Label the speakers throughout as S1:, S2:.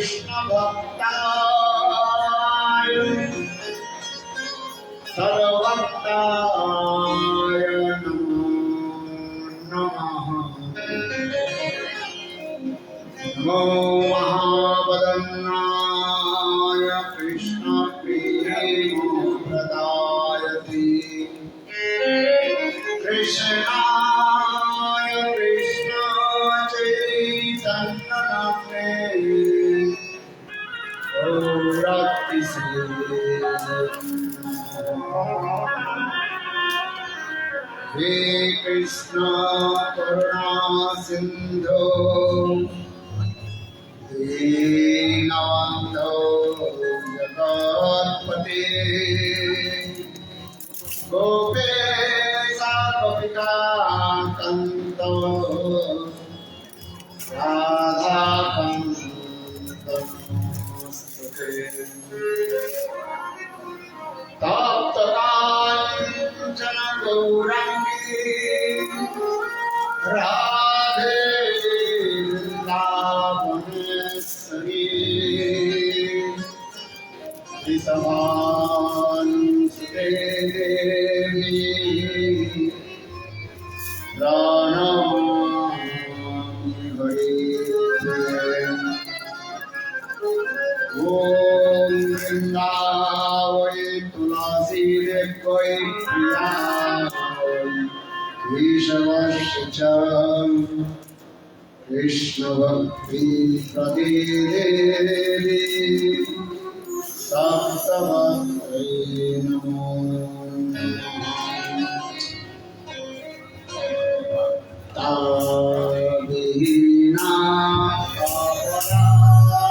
S1: कृष्ण भक्ताय सर्वभक्ताय नमो नमः। नमो महावदन्नाय कृष्ण प्रेमप्रदायते कृष्णाय कृष्ण चैतन्य नाम्ने गौरतिसे हे कृष्ण करुणा सिंधु दीनबन्धो जगत्पते गोपेश गोपिकान्त राधाकान्त तप्त काञ्चन गौराङ्गी राधे वृन्दावनेश्वरी वृषभानुसुते देवी प्रणमामि हरे। ॐ वृन्दावै तुलसी देवै प्रियायै केशवस्य च कृष्ण भक्ति प्रदे सप्तभक्त्यै नमो तावीना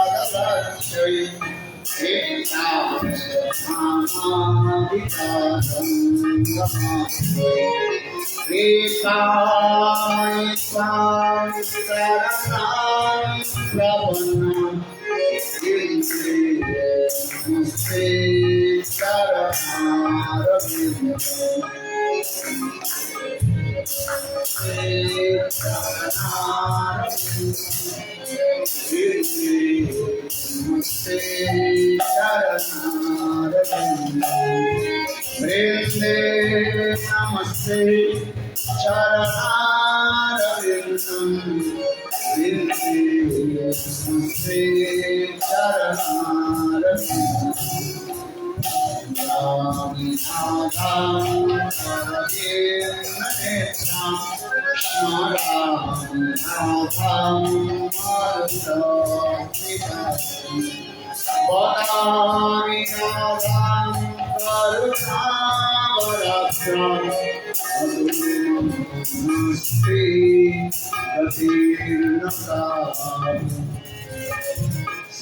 S1: अपराधलक्ष्यै वृंदे नमस्ते चरणारविंदं वृंदे नमस्ते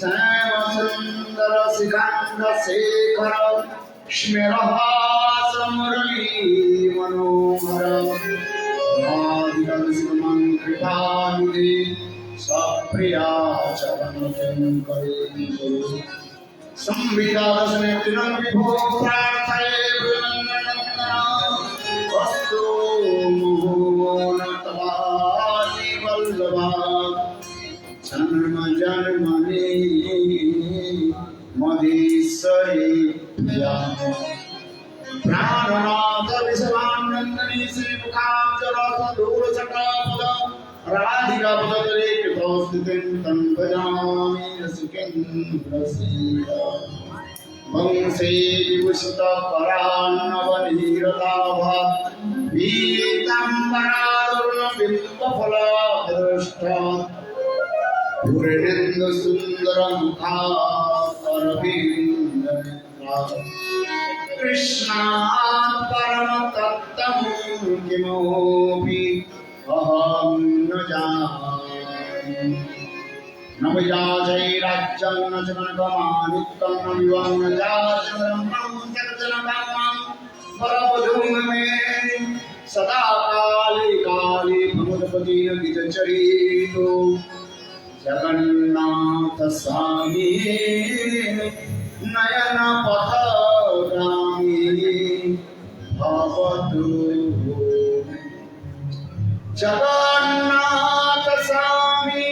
S1: श्यामसुंदर शिखंड शेखर स्मेरहास मुरली मनोहर माधुरम कृपानिधि सप्रिया चरण करे संविदा दशने दिनं विभो प्रार्थये वस्तु मोहनतवादी वल्लभा जन्म जन्मनि मदीश्वरी प्राणनाथ विश्वानंदनी श्री मुखाब्जरथ दूरचटापद राधिका पदतले कृतस्थितिं तं भजामि रसिकेन्द्रसीद वंशे विभूषित करान्नवनीरलाभा पीताम्बरारुणबिम्बफलदृष्टा पूर्णेन्दु सुंदर मुखारविंदनेत्रा कृष्णात् परम तत्त्वं किमपि अहं न जाने न विराजै राज्यं न च कनकमाणिक्यं न विवाहं न जातम् जगज्जनकामं परवधूं मे सदा काले काले भगवती गिरिचरितो जगन्नाथ स्वामी नयन पथगामी भवतु जगन्नाथ स्वामी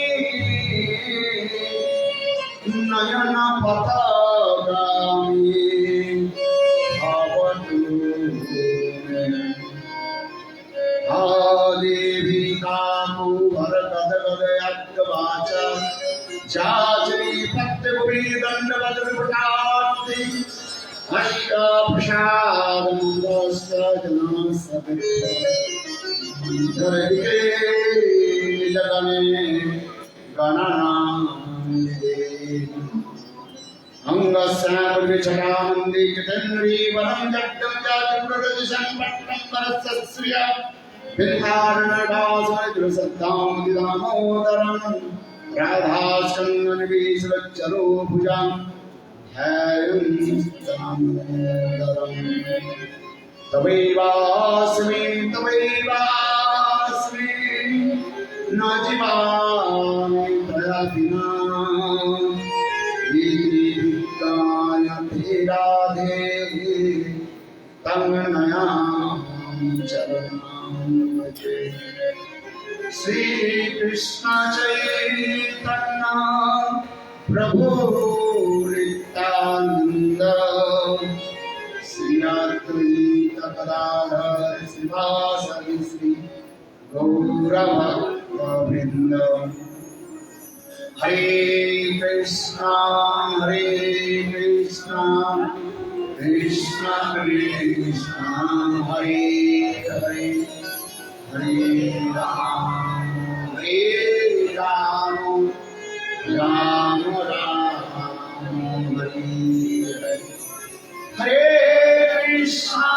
S1: लगने गणनान्विते अंगस्यामृगचटामन्दी कृतेन्द्री वनं जड्डं जातुप्रदर्शनं पट्टं परसस्रिया बिन्धारणडासमृदुसद्दां दिदामोदरं राधास्कन्दनिवीसुरच्चरो भुजां ध्यायं दामोदरम् तवैवास्मि न जीवामि त्वया विना ीकायते राधे तन्नयामि चरणाम्बुजे श्रीकृष्ण चैतन्य प्रभु नित्यानन्द श्री अद्वैत गदाधर श्रीवासदि श्री गौरभक्तवृन्द हरे कृष्णा कृष्णा कृष्णा हरे हरे हरे राम राम राम हरे हरे कृष्णा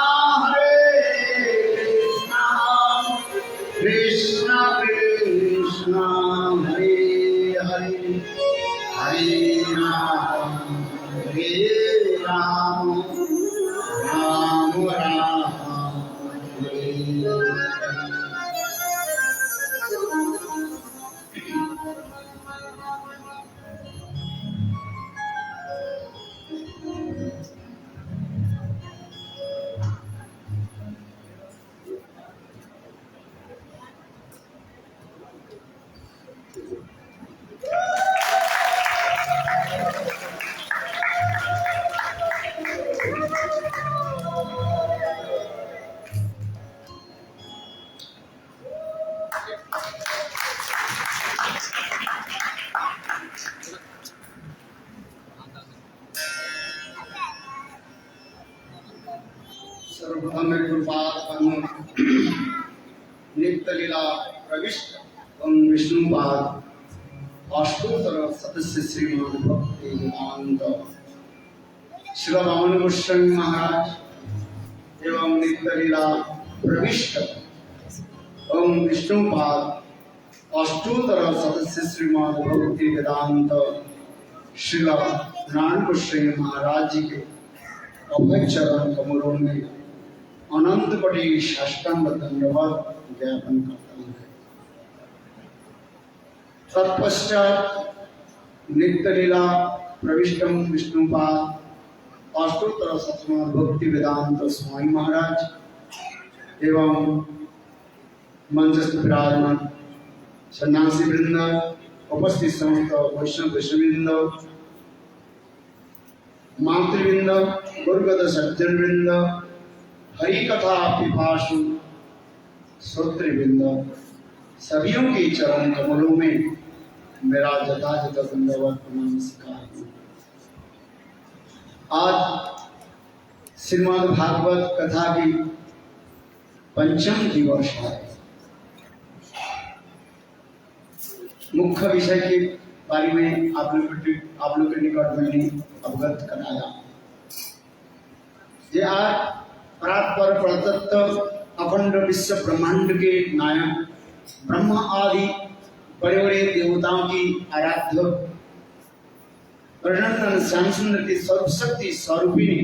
S1: कृष्णा कृष्णा हरे हरे हरे राम राम राम हरे सर्वप्रथम मेरे गुरुपाद नित्य लीला प्रविष्ट एवं विष्णुपाद अष्टोत्तर सदस्य श्रीमद भक्ति वेदांत श्री रमण गोस्वामी महाराज एवं नित्य लीला प्रविष्ट एवं विष्णुपाद अष्टोत्तर सदस्य श्रीमद भक्ति वेदांत श्री नारायण गोस्वामी महाराज जी के अभय चरण कमलों में अनंत कोटि साष्टांग धन्यवाद ज्ञापन करता हूँ। तत्पश्चात नित्य लीला प्रविष्टम विष्णुपाद अष्टोत्तर सतनाम भक्ति वेदांत स्वामी महाराज एवं मंचस्थ विराजमान सन्यासी वृंद उपस्थित समस्त वैष्णव वैष्णववृंद मातृवृंद गुरुगत सज्जन वृंद हरि कथा पिपासु श्रोतृवृंद सभियों के चरण कमलों में मेरा जथाजथ दंडवत प्रणाम स्वीकार। आज श्रीमद् भागवत कथा की पंचम दिवस है। मुख्य विषय के बारे में आप लोग के निकट मैंने अवगत कराया। ये आज परात्पर परतत्व अखंड विश्व ब्रह्मांड के नायक ब्रह्मा आदि बड़े बड़े देवताओं की आराध्य वर्णन श्याम सुंदर की सर्वशक्ति स्वरूपिणी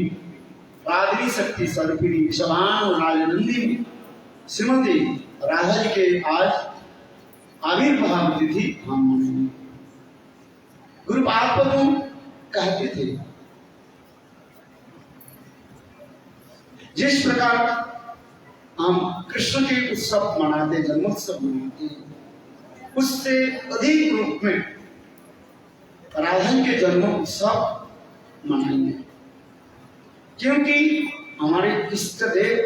S1: राधवी शक्ति स्वरूपिणी विषवान राजनंदिनी श्रीमती राधा जी के आज आविर्भाव तिथि हम मनाएंगे। गुरु पादपद्म कहते थे जिस प्रकार हम कृष्ण के उत्सव मनाते जन्मोत्सव मनाते उससे अधिक रूप में राधा के जन्मोत्सव मनाएंगे, क्योंकि हमारे इष्ट देव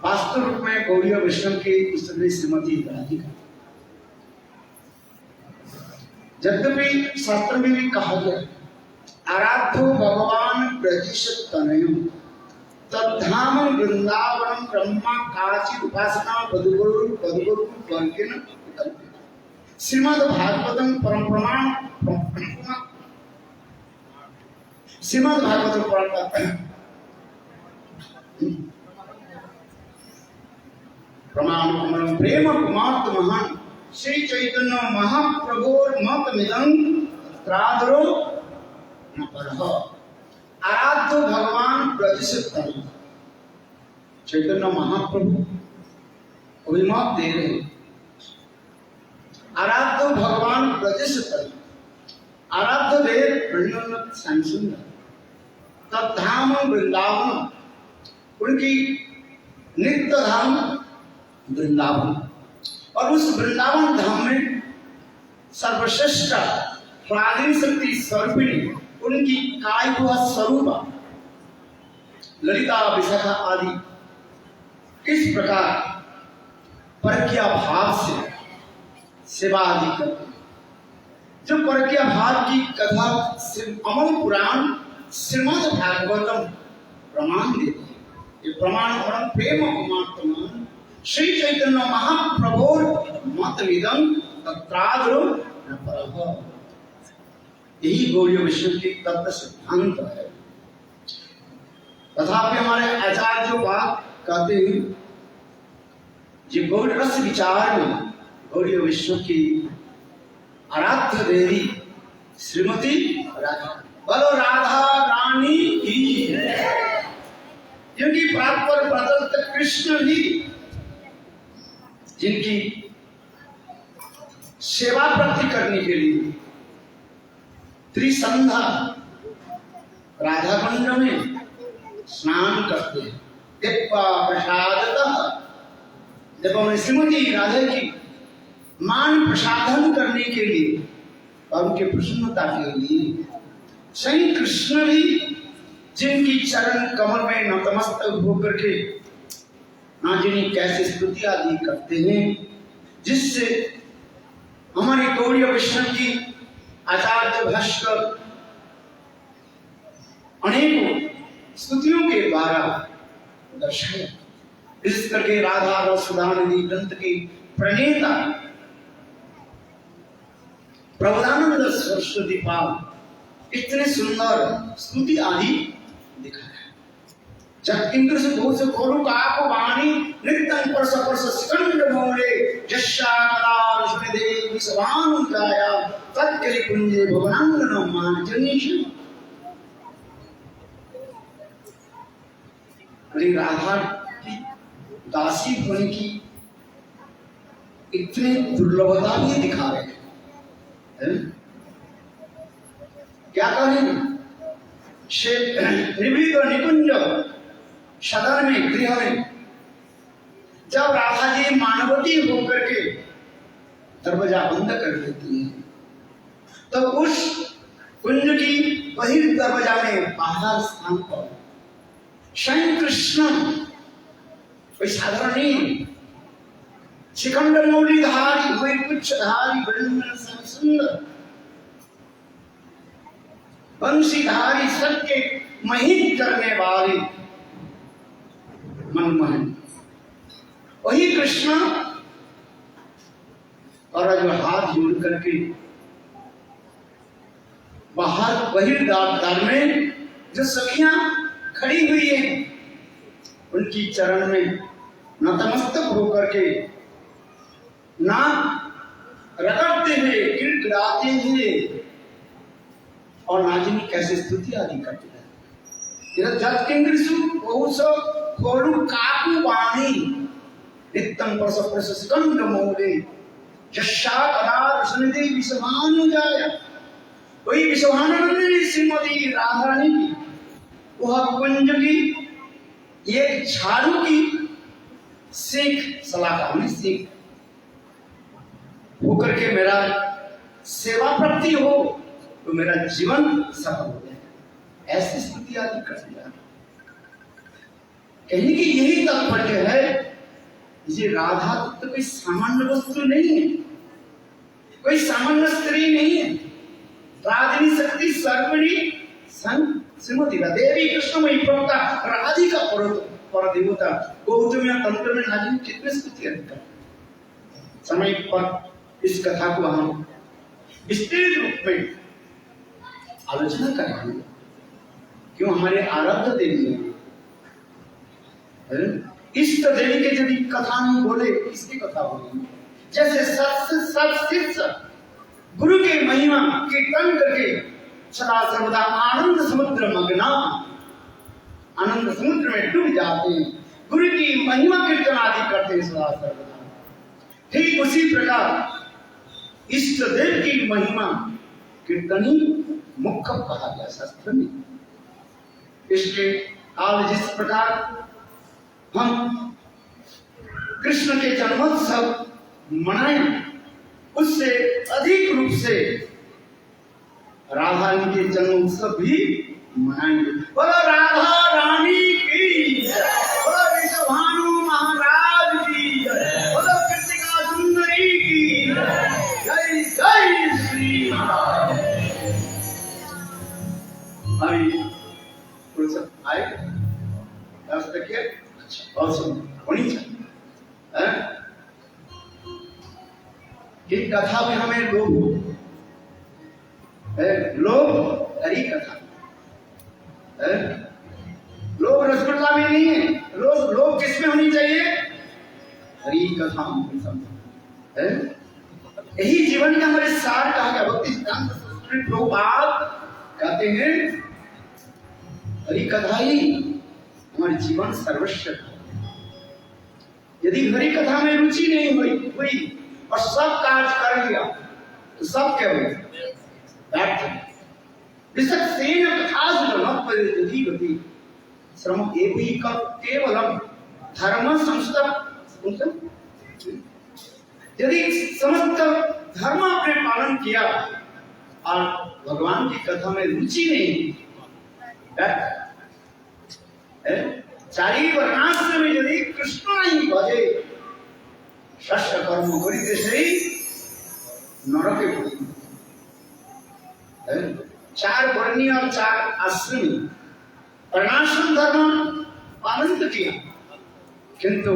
S1: वास्तव रूप में गौरी वैष्णव के इष्ट देव श्रीमती राधिका। यद्यपि शास्त्र में भी कहा गया आराध्यो भगवान ब्रजेश तनयम तद्धाम वृंदावन ब्रह्मा काचित उपासना पदगुरु वर्गेन श्रीमद् भागवतम परम प्रमाण श्रीमद् भागवतम परम प्रमाण प्रेम कुमार महान श्री चैतन्य महाप्रभुर मत मिदं त्रादरो न परह आराध्य भगवान प्रतिष्ठित चैतन्य महाप्रभु अभिमत दे रहे आराध्य भगवान प्रतिष्ठित आराध्य देव प्रणोन्नत श्यामसुंदर तद्धाम वृंदावन उनकी नित्य धाम वृंदावन और उस वृंदावन धाम में सर्वश्रेष्ठ प्राणी शक्ति स्वरूपिणी उनकी काय हुआ स्वरूप ललिता विशाखा आदि किस प्रकार परक्या भाव से सेवा आदि करते हैं। जो परक्या भाव की कथा अमल पुराण श्रीमद् भागवतम प्रमाण देते हैं। ये प्रमाण और प्रेम कुमार श्री चैतन्य महाप्रभुर मतविदं तत्रादरो न परः यही गौड़ीय विश्व की तत्व सिद्धांत है। तथापि हमारे आचार्य जो बात कहते हैं जी गौड़ रस विचार में गौड़ीय विश्व की आराध्य देवी श्रीमती राधा बोलो राधा रानी की क्योंकि प्राप्त प्रदत्त कृष्ण भी जिनकी सेवा प्राप्ति करने के लिए त्रिसंध्या राधा कुंड में स्नान करते हैं। दिव्या प्रसादतः जब हमने श्रीमती राधा की मान प्रसाधन करने के लिए और उनके प्रसन्नता के लिए स्वयं कृष्ण भी जिनकी चरण कमल में नतमस्तक होकर के ना जिन्हें कैसे स्तुति आदि करते हैं जिससे हमारी गौड़ीय वैष्णव की आचार्य भास्कर अनेकों स्तुतियों के द्वारा दर्शाया। इस करके राधा और सुधानिधि ग्रंथ के प्रणेता प्रबोधानंद सरस्वती पाल इतने सुंदर स्तुति आदि दिखाया। जब इंद्र से दूर से खोलू का आपको वाणी नित्यं परस परस सिकंद मोरे जशाकलार सुनिधे विसवान जाया तत्कली कुंजे भवनांगन मान जनीश अरे राधा की दासी होने की इतनी दुर्लभता भी दिखा रहे हैं। क्या करें निविद और निकुंज सदन में गृह में जब राधा जी मानवती होकर के दरवाजा बंद कर देती है तो उस कुंज की बहिर् दरवाजा में बाहर स्थान पर स्वयं कृष्ण कोई साधारण नहीं शिखंड मौलिधारी हुए कुछ धारी वृंदन सुंदर बंशीधारी सबके महित करने वाले मनमोहन वही कृष्ण और जो हाथ जोड़ करके बाहर बहिर्द्वार में जो सखियां खड़ी हुई है उनकी चरण में नतमस्तक होकर के ना रगड़ते हुए गिड़गिड़ाते हुए और नाजिनी कैसे स्तुति आदि करते हैं। जत किंग्रिसु बहुसो खोलू काकु वाणी नित्यं परस परस सिकंद मोले जशा कलार सुनिधि विसवानु जाया वही विश्वानंदिनी श्रीमती राधा रानी की वह कुंज की ये झाड़ू की सीख सलाहकार सीख होकर के मेरा सेवा प्राप्ति हो तो मेरा जीवन सफल हो जाए ऐसी स्थिति आदि कर दिया। कहने की यही तात्पर्य है ये राधा तो कोई सामान्य वस्तु नहीं है कोई सामान्य स्त्री नहीं है। रागिनी शक्ति सर्वणी सन श्रीमती देवी कृष्णमयी प्रवक्ता राधिका पर देवता गौतमी तंत्र में नाजी कितने स्तुति अधिकार समय पर इस कथा को हम विस्तृत रूप में आलोचना करेंगे। क्यों हमारे आराध्य देवी है इष्ट देवी के यदि कथा नहीं बोले किसकी कथा बोलेंगे? जैसे सत्य गुरु के महिमा कीर्तन करके सदा सर्वदा आनंद समुद्र मग्ना आनंद समुद्र में डूब जाते हैं, गुरु की महिमा कीर्तन आदि करते हैं सदा सर्वदा। ठीक उसी प्रकार इष्ट देव की महिमा कीर्तनी मुख्य कहा गया शास्त्र में। इसके आज जिस प्रकार हम कृष्ण के जन्मोत्सव मनाएं उससे अधिक रूप से राधा रानी के जन्मोत्सव भी मनाएंगे। बोलो राधा रानी की, बोलो ऋषभानु महाराज की, बोलो कृतिका सुंदरी की जय जय श्री राम। अभी आए तक के अच्छा और सुन होनी चाहिए कि कथा में हमें लोभ हरी कथा लोभ रसगुल्ला में नहीं है, लोभ किसमें होनी चाहिए? हरी कथा है। यही जीवन का हमारे सार कहा गया। भक्ति सिद्धांत प्रभुपाद कहते हैं हरी कथा ही हमारे जीवन सर्वस्व। यदि हरी कथा में रुचि नहीं हुई और सब कार्य कर लिया तो सब क्या हुए? श्रम केवलम धर्म संस्कृत। यदि समस्त धर्म आपने पालन किया और भगवान की कथा में रुचि नहीं, चारी वर्णाश्रम में यदि कृष्ण नहीं भजे शस्य कर्म करिते सही नरके पड़े। चार वर्णीय और चार आश्रमी वर्णाश्रम धर्म पालन तो किया किंतु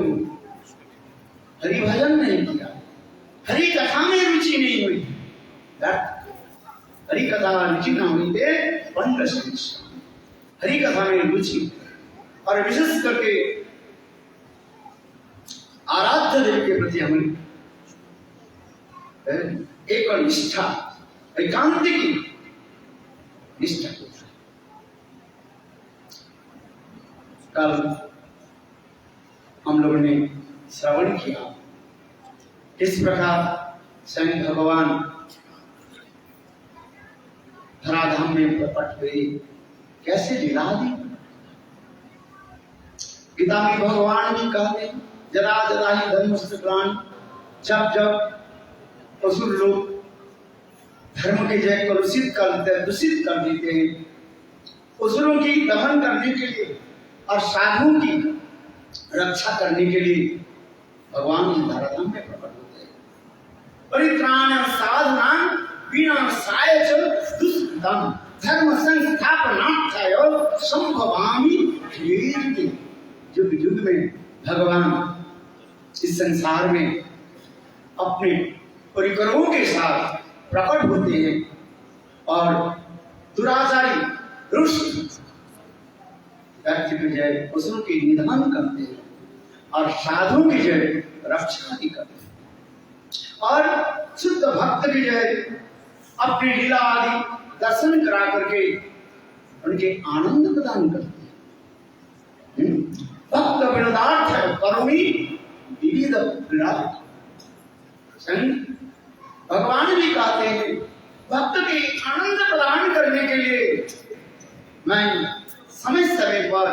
S1: हरि भजन नहीं किया, हरि कथा में रुचि नहीं हुई। हरि कथा रुचि न हुई थे पंड हरि कथा में रुचि और विशेष करके आराध्य देव के प्रति हमें एक निष्ठा एकांतिक निष्ठा। कल हम लोगों ने श्रवण किया किस प्रकार स्वयं भगवान धराधाम में प्रकट हुए, कैसे लीला दी। गीता में भगवान जी कहते हैं जरा जरा ही धर्मस्य प्राण, जब जब असुर लोग धर्म के जय को दूषित कर देते हैं, असुरों की दमन करने के लिए और साधुओं की रक्षा करने के लिए भगवान इस धराधाम में प्रकट होते हैं। परित्राण साधनां विनाशाय च दुष्कृतं धर्म संस्थापनार्थाय संभवामि कीर्ति। युग युग में भगवान इस संसार में अपने परिकरों के साथ प्रकट होते हैं और दुराचारी दुष्ट व्यक्ति की जय असुरों के निधन करते हैं और साधुओं की जय रक्षा भी करते हैं और शुद्ध भक्त की जय अपनी लीला आदि दर्शन करा करके उनके आनंद प्रदान करते हैं। भक्त विनोदार्थ करोमि विविध क्रीड़ा। भगवान भी कहते हैं भक्त के आनंद प्रदान करने के लिए मैं समय समय पर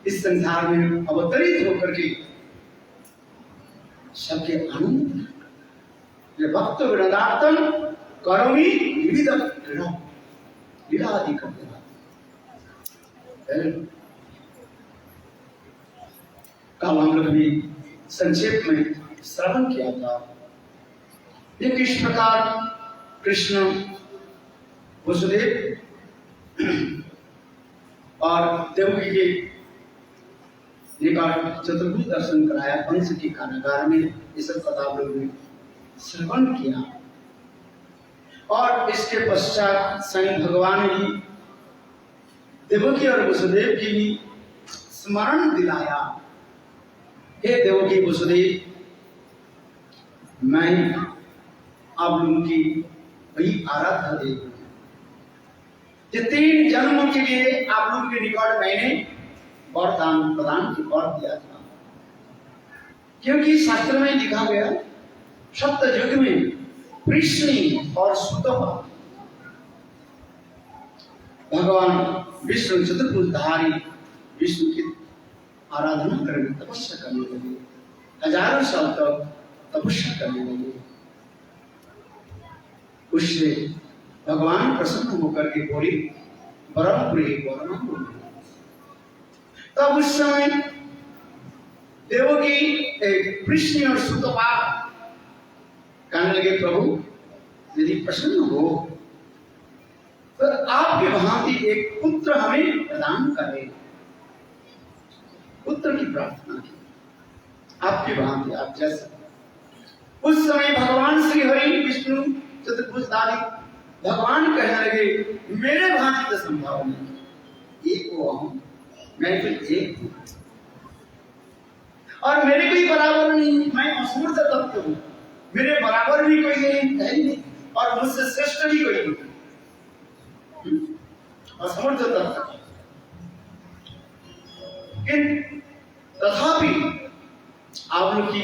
S1: इस संसार में अवतरित होकर के सबके आनंद भक्त विनोदार्थम करोमि विविध क्रीड़ा, लीला आदि करते हैं। कल हम लोग भी संक्षेप में श्रवण किया था ये किस प्रकार कृष्ण वसुदेव और देवकी के निकट चतुर्भुज दर्शन कराया कंस के कारागार में। ये सब कथा आप लोगों ने श्रवण किया। और इसके पश्चात स्वयं भगवान ही देवकी और वसुदेव की भी स्मरण दिलाया। हे देवकी वसुदेव, मैं आप लोगों की वही आराध्य देव हूं। ये 3 जन्मों के लिए आप लोगों के निकट मैंने वरदान प्रदान की वर दिया था। क्योंकि शास्त्र में लिखा गया, सप्त युग में कृष्ण और सुतपा भगवान विष्णु चतुर्भुजधारी विष्णु की आराधना करने, तपस्या करने लगे। हजारों साल तक तपस्या करने लगे। उससे भगवान प्रसन्न होकर के बोली, परम प्रिय वर्णन बोले। तब उस समय देवकी कृष्ण और सुतपा कहने लगे, प्रभु यदि प्रसन्न हो तो आपके भांति एक पुत्र हमें प्रदान करें। पुत्र की प्रार्थना की, आपके भांति, आप जैसे। उस समय भगवान श्री हरि विष्णु चतुर्भुजधारी भगवान कहने लगे, मेरे भांति तो संभव नहीं, एक वो हूं, मैं तो एक हूं और मेरे कोई बराबर नहीं, मैं असमर्थ तत्व हूं। मेरे बराबर भी कोई नहीं और मुझसे श्रेष्ठ भी कोई नहीं, असमर्थ तत्व। तथापि आप लोग की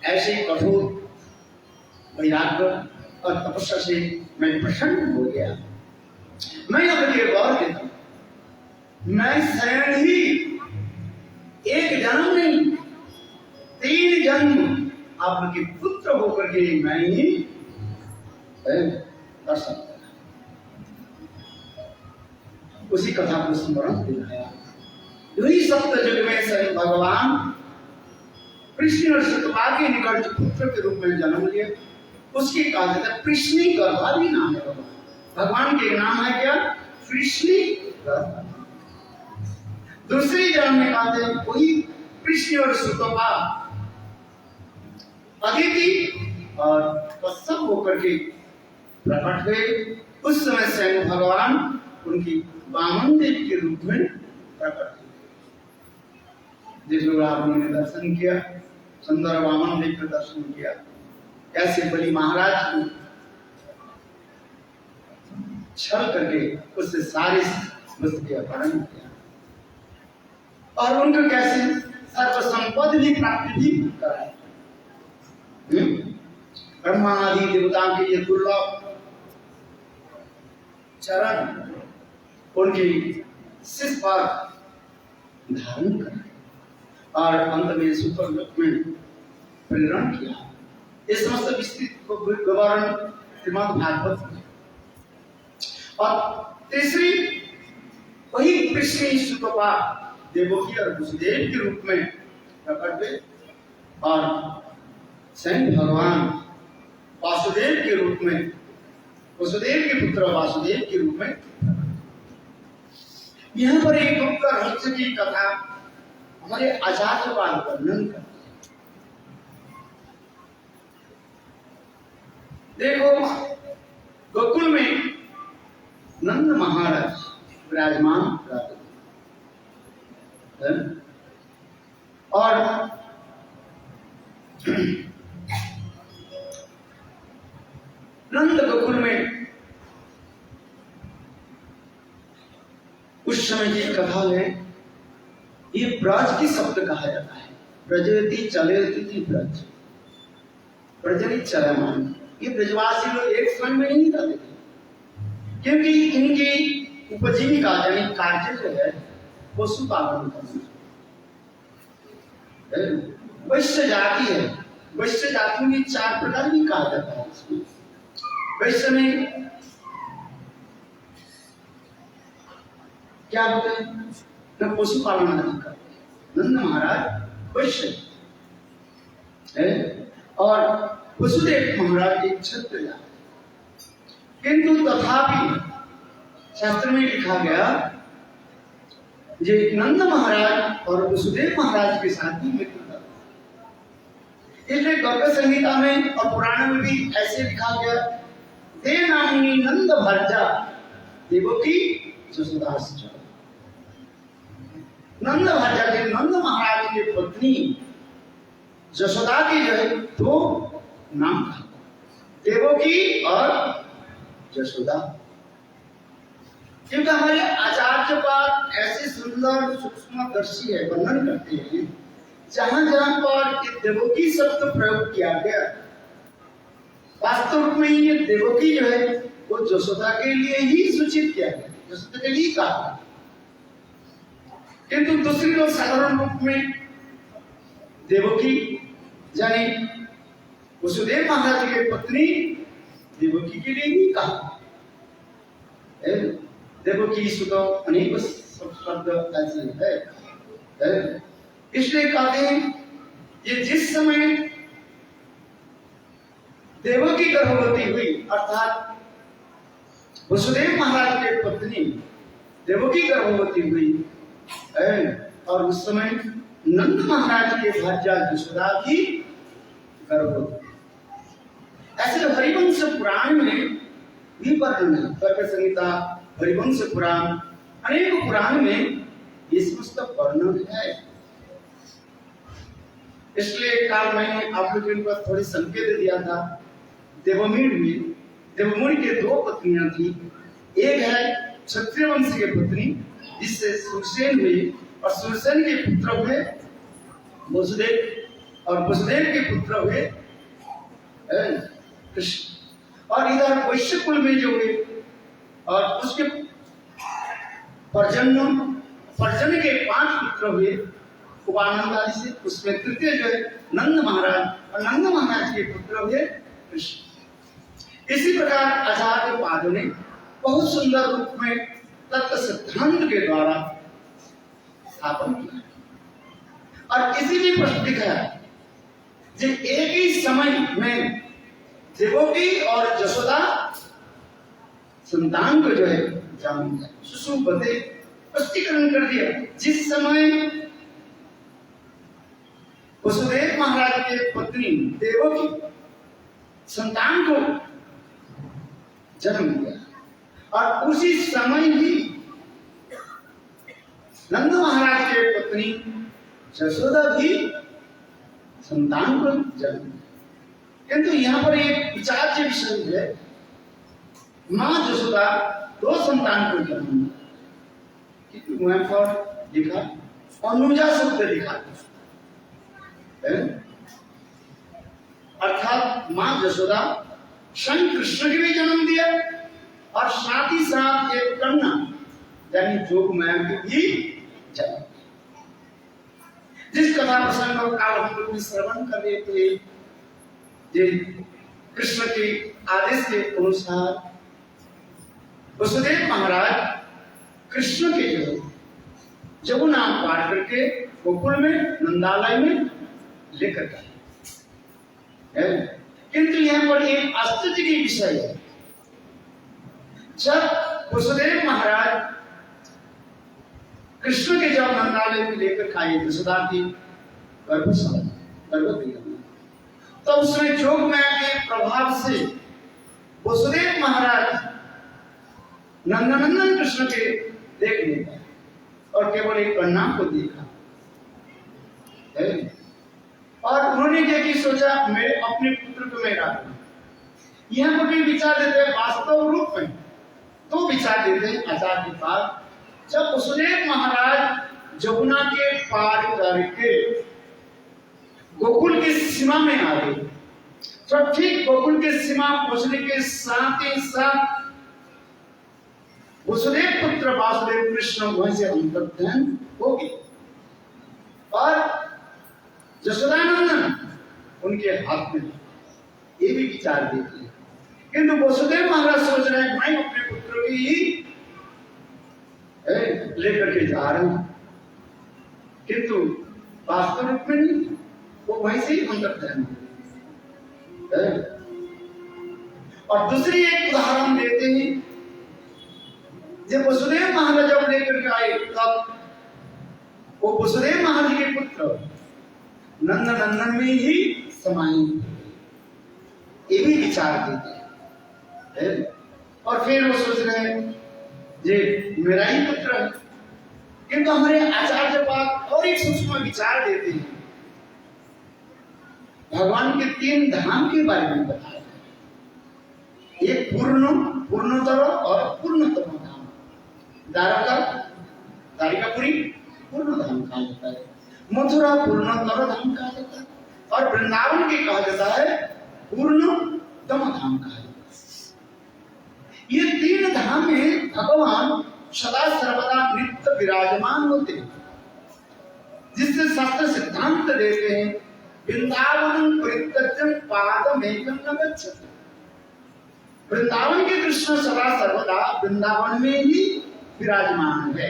S1: ऐसे कठोर वैराग्य और तपस्या से मैं प्रसन्न हो गया। मैं अब ये बात देता हूं, मैं स्वयं ही एक जन्म नहीं 3 जन्म आप लोग के पुत्र होकर के मैं ही कर सकता। उसी कथा को स्मरण दिलाया। यही सप्त युग में स्वयं भगवान कृष्ण और सुतपा के निकट पुत्र के रूप में जन्म लिया। उसकी कहा जाता है कृष्णी गर्भा भी नाम है। भगवान के नाम है क्या? कृष्णी गर्भा। दूसरी जन्म में कहते हैं वही कृष्ण और सुतपा अदिति और कश्यप होकर के प्रकट हुए। उस समय स्वयं भगवान उनकी वामन देव के रूप में प्रकट हुए। जिस लोग आपने दर्शन किया, सुंदर वामन देव का दर्शन किया, कैसे बलि महाराज को छल करके उससे सारी वस्तु के अपहरण किया और उनको कैसे सर्व संपत्ति भी प्राप्ति भी कराई। ब्रह्मा आदि देवताओं के ये दुर्लभ चरण उनकी सिर पर धारण कर और अंत में सुपर लोक में प्रेरण किया। इस समस्त विस्तृत विवरण श्रीमद् भागवत में। और तीसरी वही कृष्ण सुतपा देवकी और वसुदेव के रूप में प्रकट हुए और स्वयं भगवान वासुदेव के रूप में, वसुदेव के पुत्र वासुदेव के रूप में। यहाँ पर एक गुप्त रहस्य की कथा हमारे आचार्य का वर्णन करते। देखो, गोकुल में नंद महाराज विराजमान रहते और नंद गोकुल में उस समय की कथा है। ये ब्रज की शब्द कहा जाता है। ब्रजवती चलेती थी ब्रज, ब्रजनी चलमान। ये ब्रजवासी लोग एक क्षण में नहीं रहते थे क्योंकि इनकी उपजीविका यानी कार्य जो है पशुपालन करना। वैश्य जाति है। वैश्य जाति में 4 प्रकार की कहा जाता है। वैश्य में क्या होते हैं? न पशुपालन नहीं करते। नंद महाराज वैश्य है और वसुदेव महाराज एक क्षत्रिय। किंतु तथापि शास्त्र में लिखा गया ये नंद महाराज और वसुदेव महाराज के साथ ही मित्रता। इसलिए गर्ग संहिता में और पुराण में भी ऐसे लिखा गया, दे नामनी नंद भर्जा देवकी जसोदाश्च। नंद भर्जा के नंद महाराज की पत्नी जसोदा की जो है दो नाम था, देवकी और जसोदा। क्योंकि हमारे आचार्य पाद ऐसे सुंदर सूक्ष्मदर्शी है, वर्णन करते हैं जहां जहां पर देवकी शब्द प्रयोग किया गया, वास्तव में ये देवकी जो है वो जसोदा के लिए ही सूचित किया गया, जसोदा के लिए कहा। किंतु दूसरी लोग साधारण रूप में देवकी यानी वसुदेव महाराज की पत्नी देवकी के लिए ही कहा। देवकी सुतो अनेक शब्द ऐसे है, इसलिए कहते हैं ये जिस समय देवकी गर्भवती हुई, अर्थात वसुदेव महाराज की पत्नी देवकी गर्भवती हुई और उस समय नंद महाराज के भार्या जसोदा भी गर्भवती। ऐसे हरिवंश पुराण में भी वर्णन है, गर्ग संहिता, हरिवंश पुराण, अनेक पुराण में ये समस्त वर्णन है। इसलिए काल मैंने आप लोगों को थोड़ी संकेत दिया था। देवमुनि के दो पत्नियां थी, एक है क्षत्रिय वंश की पत्नी जिससे सुरसेन हुई, और सुरसेन के पुत्र हुए वसुदेव, और वसुदेव के पुत्र हुए कृष्ण। और इधर वैश्य कुल में जो हुए और उसके पर्जन्य के 5 पुत्र हुए उपानंद आदि से, उसमें तृतीय जो है नंद महाराज, और नंद महाराज के पुत्र हुए कृष्ण। इसी प्रकार आचार्य पाद ने बहुत सुंदर रूप में तत्व सिद्धांत के द्वारा स्थापन किया, और इसी भी प्रश्न दिखाया कि एक ही समय में देवकी और जसोदा संतान को जो है जान दिया, सुसुपते स्पष्टीकरण कर दिया। जिस समय वसुदेव महाराज के पत्नी देवकी संतान को जन्म दिया, और उसी समय ही नंद महाराज के पत्नी जसोदा भी संतान को जन्म दिया। किंतु यहाँ पर एक विचार के विषय है, मां जसोदा 2 संतान को जन्म दिया, वहां पर लिखा अनुजा शब्द लिखा, अर्थात मां जसोदा स्वयं कृष्ण के भी जन्म दिया, और साथ ही साथ एक कन्या यानी जोग मैया की भी जन्म। जिस कथा प्रसंग और काल हम लोग श्रवण कर रहे थे, कृष्ण के आदेश के अनुसार वसुदेव महाराज कृष्ण के जो जमुना पार करके गोकुल में नंदालय में लेकर गए। किंतु यहाँ पर एक आश्चर्य की विषय है, जब वसुदेव महाराज कृष्ण के जब नंदालय में लेकर खाए जसोदा की गर्भवती, तो उसमें जोग माया के प्रभाव से वसुदेव महाराज नंदनंदन कृष्ण के देख नहीं पाए, और केवल एक कन्या को देखा, और उन्होंने क्या कि सोचा मैं अपने पुत्र को मैं डालूंगा। यहां पर भी विचार देते हैं वास्तव रूप में, तो विचार देते हैं आचार्य के पास, जब वसुदेव महाराज जमुना के पार करके गोकुल की सीमा में आ गए, तो ठीक गोकुल के सीमा पहुंचने के साथ ही साथ वसुदेव पुत्र वासुदेव कृष्ण वहीं से अंतर्ध्यान हो गए, और जसोदानंदन उनके हाथ में, ये भी विचार देते हैं। किंतु वसुदेव महाराज सोच रहे हैं मैं अपने पुत्र की ही लेकर के जा रहा हूं, किंतु वास्तव रूप में नहीं, वो वहीं से ही अंतर्ध्यान है। और दूसरी एक उदाहरण देते हैं, जब वसुदेव महाराज जब लेकर के आए, तब वो वसुदेव महाराज के पुत्र नंद नंदन में ही समाये, ये भी विचार देते हैं। और फिर वो सोच रहे हैं ये मेरा ही पुत्र है, किंतु हमारे आचार्य पाक और एक सूक्ष्म विचार देते हैं, भगवान के 3 धाम के बारे में बताया। एक पूर्णतर और पूर्णतम धाम, द्वारिकापुरी पूर्ण धाम कहा जाता है, मथुरा पूर्णतर धाम कहा जाता है, और वृंदावन के कहा जाता है पूर्णतम धाम कहा जाता है। ये 3 धाम में भगवान सदा सर्वदा नित्य विराजमान होते हैं, जिससे शास्त्र सिद्धांत देते हैं वृंदावन परित्यज्य पादमेकं न गच्छति। वृंदावन के कृष्ण सदा सर्वदा वृंदावन में ही विराजमान है।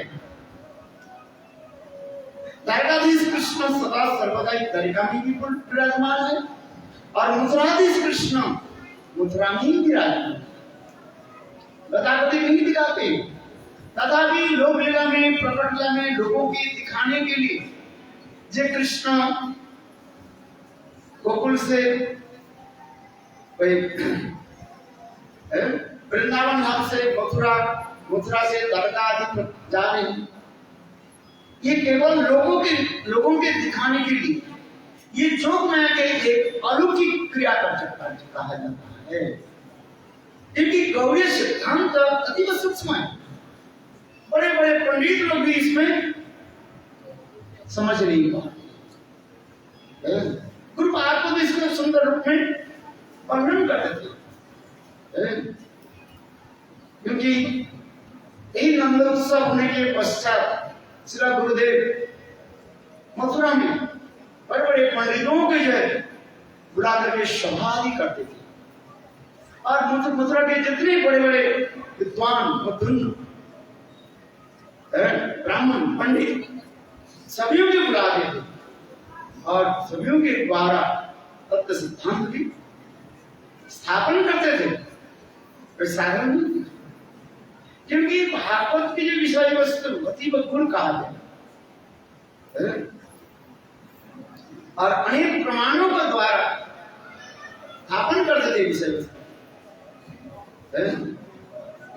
S1: द्वारकाधीश कृष्ण सदा सर्वदा द्वारिका में भी विराजमान है, और मथुराधीश कृष्ण मथुरा में ही विराजमान है, गदापति नहीं दिखाते। तथापि लोक लीला में, प्रकट लीला में लोगों के दिखाने के लिए जे कृष्ण गोकुल से वृंदावन धाम से मथुरा से द्वारका आदि जा रहे हैं, ये केवल लोगों के दिखाने के लिए ये जोग माया के एक अलौकिक क्रिया कहा जाता है। इनकी गौरी सिद्धांत अतीव सूक्ष्म है, बड़े बड़े पंडित लोग भी इसमें समझ नहीं पाते। गुरुपाद को इसको सुंदर रूप में वर्णन करते थे, क्योंकि यही नंदोत्सव होने के पश्चात श्री गुरुदेव मथुरा में बड़े बड़े पंडितों के जो है बुला करके सभा आदि करते थे, और मथुरा के जितने बड़े बड़े विद्वान ब्राह्मण पंडित सभी को बुलाते थे, और सभी के द्वारा तत्व सिद्धांत की स्थापन करते थे। साधारण नहीं थी, क्योंकि भागवत की जो विषय वस्तु अतीव गुण कहा जाए, और अनेक प्रमाणों के द्वारा स्थापन करते थे विषय वस्तु।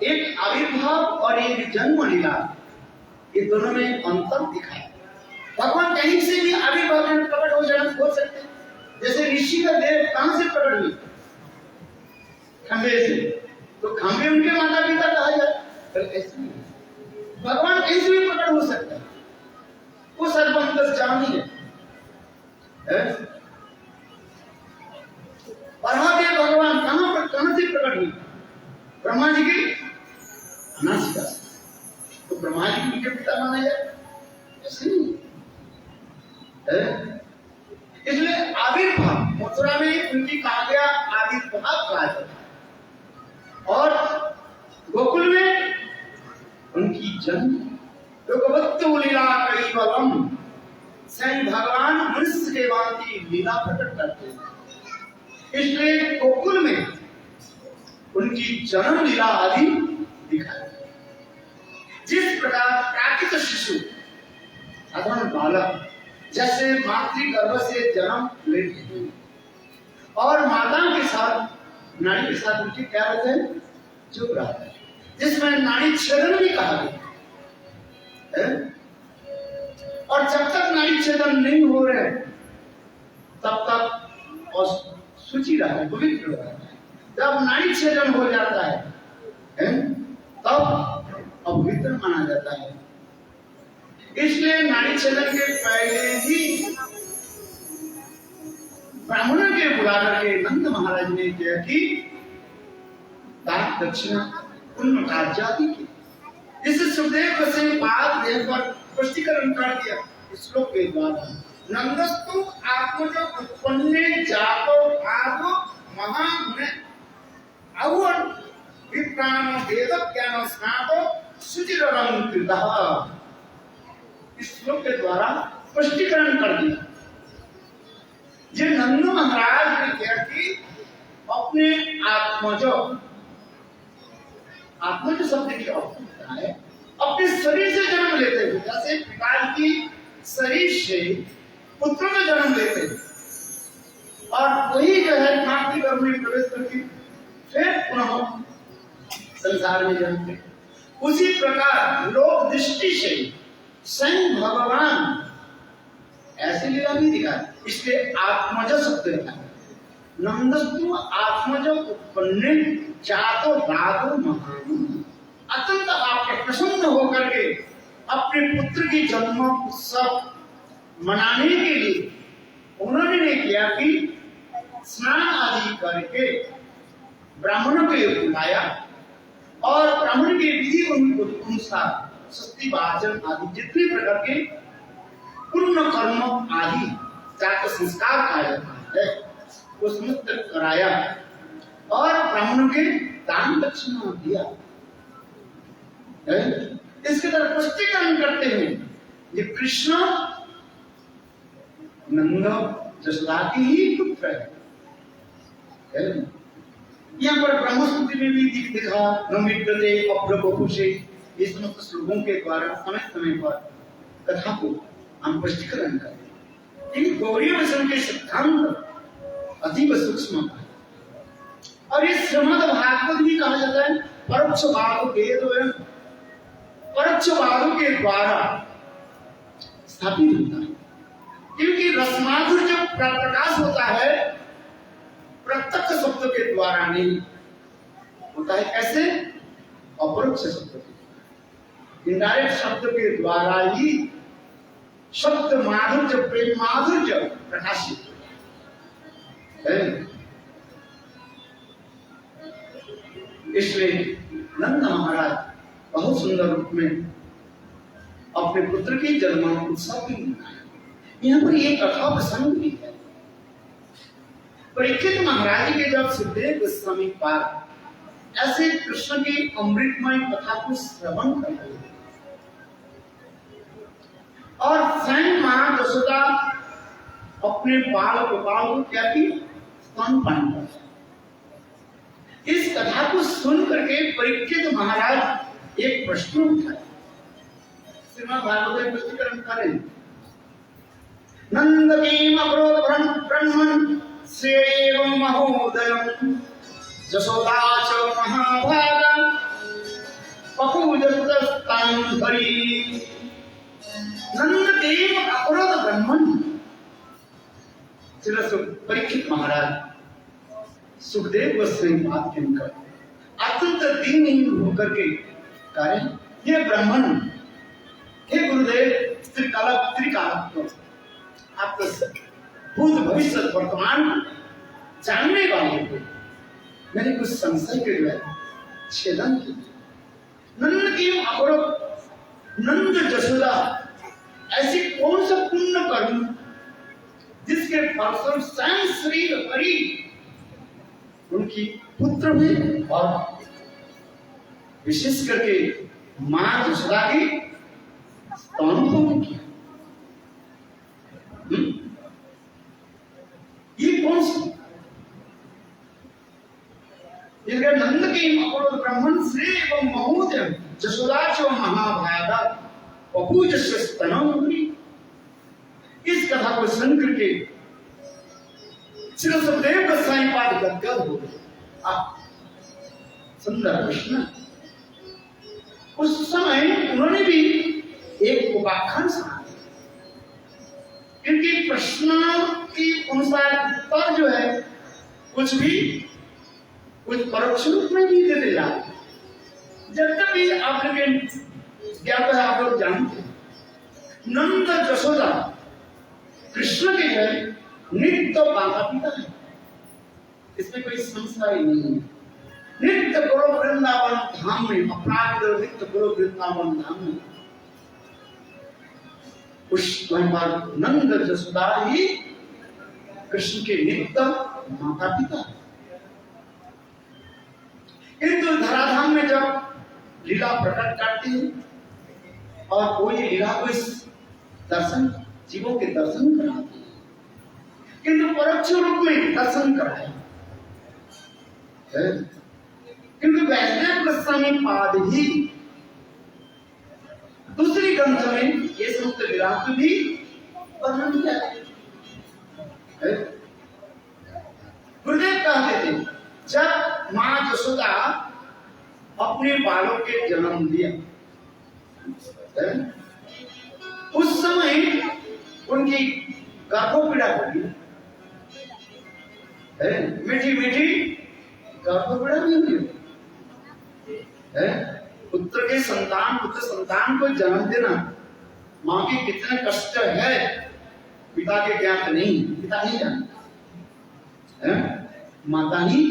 S1: एक आविर्भाव और एक जन्म लीला, ये दोनों में अंतर दिखाया। भगवान कहीं से भी आविर्भाव में प्रकट हो सकते, जैसे ऋषि का देव कहां से प्रकट हुए? खंबे से, तो खंबे उनके माता पिता कहा जाए, भगवान कहीं से भी प्रकट हो सकता है, वो सर्वंतर्यामी है। महादेव भगवान कहां से प्रकट हुए? ब्रह्मा जी की नासिका, तो ब्रह्मा जी उनके पिता माना जाए, ऐसे नहीं। इसलिए आविर्भाव मथुरा में उनकी कहा गया आविर्भाव कहा जाता है, और गोकुल में उनकी जन्म लोकवत्व लीला कैवलम, स्वयं भगवान मनुष्य के भांति लीला प्रकट करते हैं। इसलिए गोकुल में उनकी जन्म लीला आदि दिखाई। जिस प्रकार प्राकृत शिशु साधारण बालक जैसे मातृगर्भ से जन्म लेते हैं, और माता के साथ नाड़ी के साथ उनके क्या होते हैं? चुप रहता है, जिसमें नाड़ी छेदन भी कहा गया है। और जब तक नाड़ी छेदन नहीं हो रहे तब तक शुचि रहता है, पवित्र रहता है। जब नाड़ी छेदन हो जाता है तब अपवित्र माना जाता है। इसलिए नाड़ी छेदन के पहले ही ब्राह्मणों के बुला करके नंद महाराज ने किया कि दान दक्षिणा पुण्य कार्यादि की। इस सुखदेव से बात पर स्पष्टीकरण कर दिया इस श्लोक के द्वारा। नंदस्तु आत्मज उत्पन्ने जातो आदो महामुने अवुण विप्राण वेद ज्ञान स्नातो सुचिरं कृतः। इस श्लोक के द्वारा स्पष्टीकरण कर दिया। ये नंद महाराज ने क्या कि अपने आत्मज शब्द की अर्थ होता है अपने शरीर से जन्म लेते हुए, जैसे पिता की शरीर से पुत्र का जन्म लेते हैं और वही जो है मां के गर्भ में प्रवेश करके फिर पुनः संसार में जन्मते। उसी प्रकार लोक दृष्टि से स्वयं भगवान ऐसे लीला नहीं दिखा, इसलिए आत्मज शब्द रखा। नंदस्तु आत्मज उत्पन्न जातो रागो महान। अत्यंत आपके प्रसन्न होकर के अपने पुत्र की जन्म उत्सव मनाने के लिए उन्होंने ने किया कि स्नान आदि करके ब्राह्मणों को बुलाया और ब्राह्मण के विधि अनुसार सस्ती वाचन आदि जितने प्रकार के पुण्य कर्म आदि जाकर संस्कार किया जाता है वो समस्त कराया और ब्राह्मणों के दान दक्षिणा दिया। इसके तरफ स्पष्टीकरण करते हैं ये कृष्ण नंद जसोदा के ही पुत्र है। यहाँ पर ब्रह्मसूत्र में भी दिखा नमित्रते अभ्रवपुषे, ये समस्त श्लोकों के द्वारा समय समय पर कथा को हम स्पष्टीकरण करते हैं। गौरी वचन के सिद्धांत अतीव सूक्ष्म है और इस श्रीमद् भागवत भी कहा जाता है परोक्ष भाग वेद एवं परोक्ष भागों के द्वारा स्थापित होता है, क्योंकि रसमाधुर्य जब प्रकाश होता है प्रत्यक्ष शब्द के द्वारा नहीं होता है। कैसे? अपरोक्ष शब्द के इनडायरेक्ट शब्द के द्वारा ही शब्द माधुर्य प्रेम माधुर्य प्रकाशित है। इसलिए नंद महाराज बहुत सुंदर रूप में अपने पुत्र की जन्म उत्सव भी मनाया। यहाँ पर एक कथा प्रसंग भी है। परीक्षित महाराज के जब सुखदेव गोस्वामी पाद ऐसे कृष्ण की अमृतमय कथा को श्रवण कर रहे थे और स्वयं मां यशोदा अपने बाल गोपाल को क्या की स्तनपान कर। इस कथा को सुन करके परीक्षित महाराज एक प्रश्न उठाए। श्रीमद् भागवत में स्पष्टीकरण करें। नंद की अक्रोध ब्रह्मन् श्रेय महोदयम् यशोदा च महाभागा पपूजन्तस्तां हरि। नंददेव अक्रोध ब्रह्मन् परीक्षित महाराज सुखदेव गोस्वामी बात कहकर अत्यंत दीनहीन होकर के करें ये ब्राह्मण हे गुरुदेव त्रिकाल आप भूत भविष्य वर्तमान जानने वाले को मैंने कुछ संशय के लिए छेदन किया। नंद की अक्रोध नंद यशोदा ऐसी कौन सा पुण्य कर्म जिसके फलस्वरूप स्वयं श्री हरि उनकी पुत्र में और विशेष करके मां यशोदा की स्तनपान किया। ये कौन सा नंद के अक्रोध ब्राह्मण श्री एवं महोदय यशोदा च महाभागा पपूजस्य स्तनम् हरि। इस कथा को सुन करके श्री सुखदेव गोस्वामी पाद गदगद हो गए। सुंदर कृष्ण उस समय उन्होंने भी एक उपाख्यान सुना, क्योंकि प्रश्न के अनुसार उत्तर जो है कुछ परोक्ष रूप में भी देते जाते। जब तक भी आप लोग ज्ञात है, आप लोग जानते हैं नंद यशोदा कृष्ण के है नित्य माता पिता है, इसमें कोई संशय नहीं है। नित्य गुरु वृंदावन धाम में अपराध नित्य गुरु वृंदावन धाम में उस नंद यशोदा ही कृष्ण के नित्य माता पिता। किंतु धराधाम में जब लीला प्रकट करती है और वो ये लीला को दर्शन जीवों के दर्शन कराती है, किंतु परोक्ष रूप में दर्शन कराया। किंतु वैष्णव गोस्वामी पाद ही दूसरी ग्रंथ में ये संत विराट भी वर्णन किया है। गुरुदेव कहते थे जब मां यशोदा अपने बालों के जन्म दिया उस समय उनकी गर्भपीड़ा होगी, मीठी मीठी गर्भपीड़ा भी होगी। पुत्र संतान को जन्म देना मां के कितने कष्ट है पिता के ज्ञात नहीं, पिता नहीं जानता, माता ही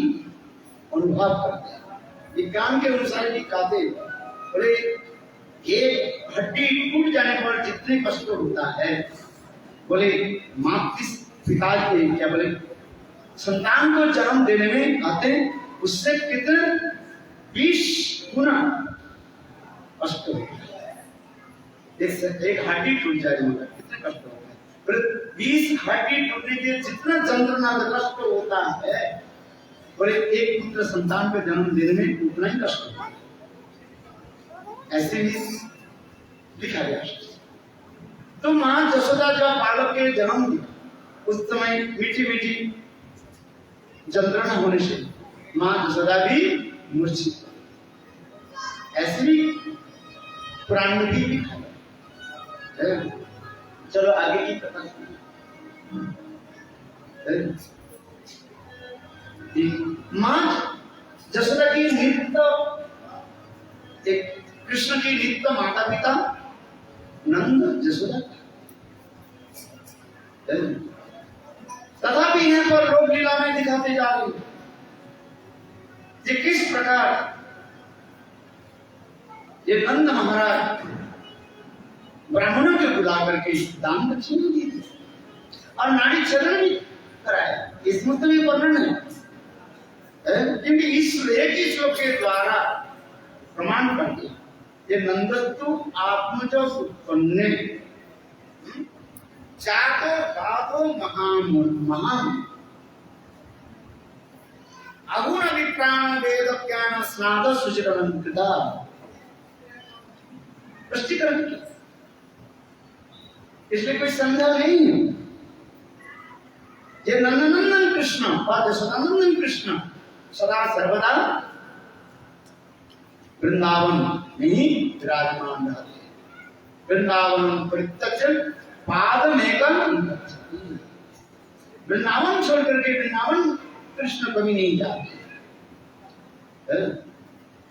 S1: अनुभव करते हैं। विज्ञान के अनुसार भी कहते बोले एक हड्डी टूट जाने पर जितने कष्ट होता है, बोले मां किस पिता के क्या बोले संतान को जन्म देने में आते उससे कितने 20 गुना कष्ट होता है। एक हड्डी टूट जाए कितने कष्ट होता है, फिर 20 हड्डी टूटने के जितना यंत्रणा कष्ट होता है, बोले एक पुत्र संतान को जन्म देने में उतना ही कष्ट होता है। ऐसे ही लिखा गया। तो मां यशोदा जब बालक के जन्म दिया उस समय मीठी मीठी यंत्रणा होने से मां यशोदा भी मूर्छित। ऐसे भी पुराण में भी लिखा है। चलो आगे की कथा मां यशोदा की नित्य एक कृष्ण की नित्य माता पिता नंद यशोदा, तथापि यहाँ पर लोक लीला में दिखाते जा रहे हैं कि किस प्रकार ये नंद महाराज ब्राह्मणों के बुला करके दान दक्षिणा दी थी और नाड़ी चरण भी कराया। इसमें तो ये वर्णन है क्योंकि इस एक ही श्लोक के द्वारा प्रमाण कर दिया ये नंदत्व आत्मज उत्पन्न चाको गातो महान अगुण विप्राण वेद ज्ञान स्नाद सुचिरवन् कृता स्पष्टीकरण किया। इसलिए कोई संदेह नहीं है। ये नंदनंदन कृष्ण पाद सदानंदन कृष्ण सदा सर्वदा वृंदावन में ही विराजमान रहते हैं। वृंदावन प्रत्यक्ष पादमेकं वृंदावन छोड़ करके वृंदावन कृष्ण कभी नहीं जाते।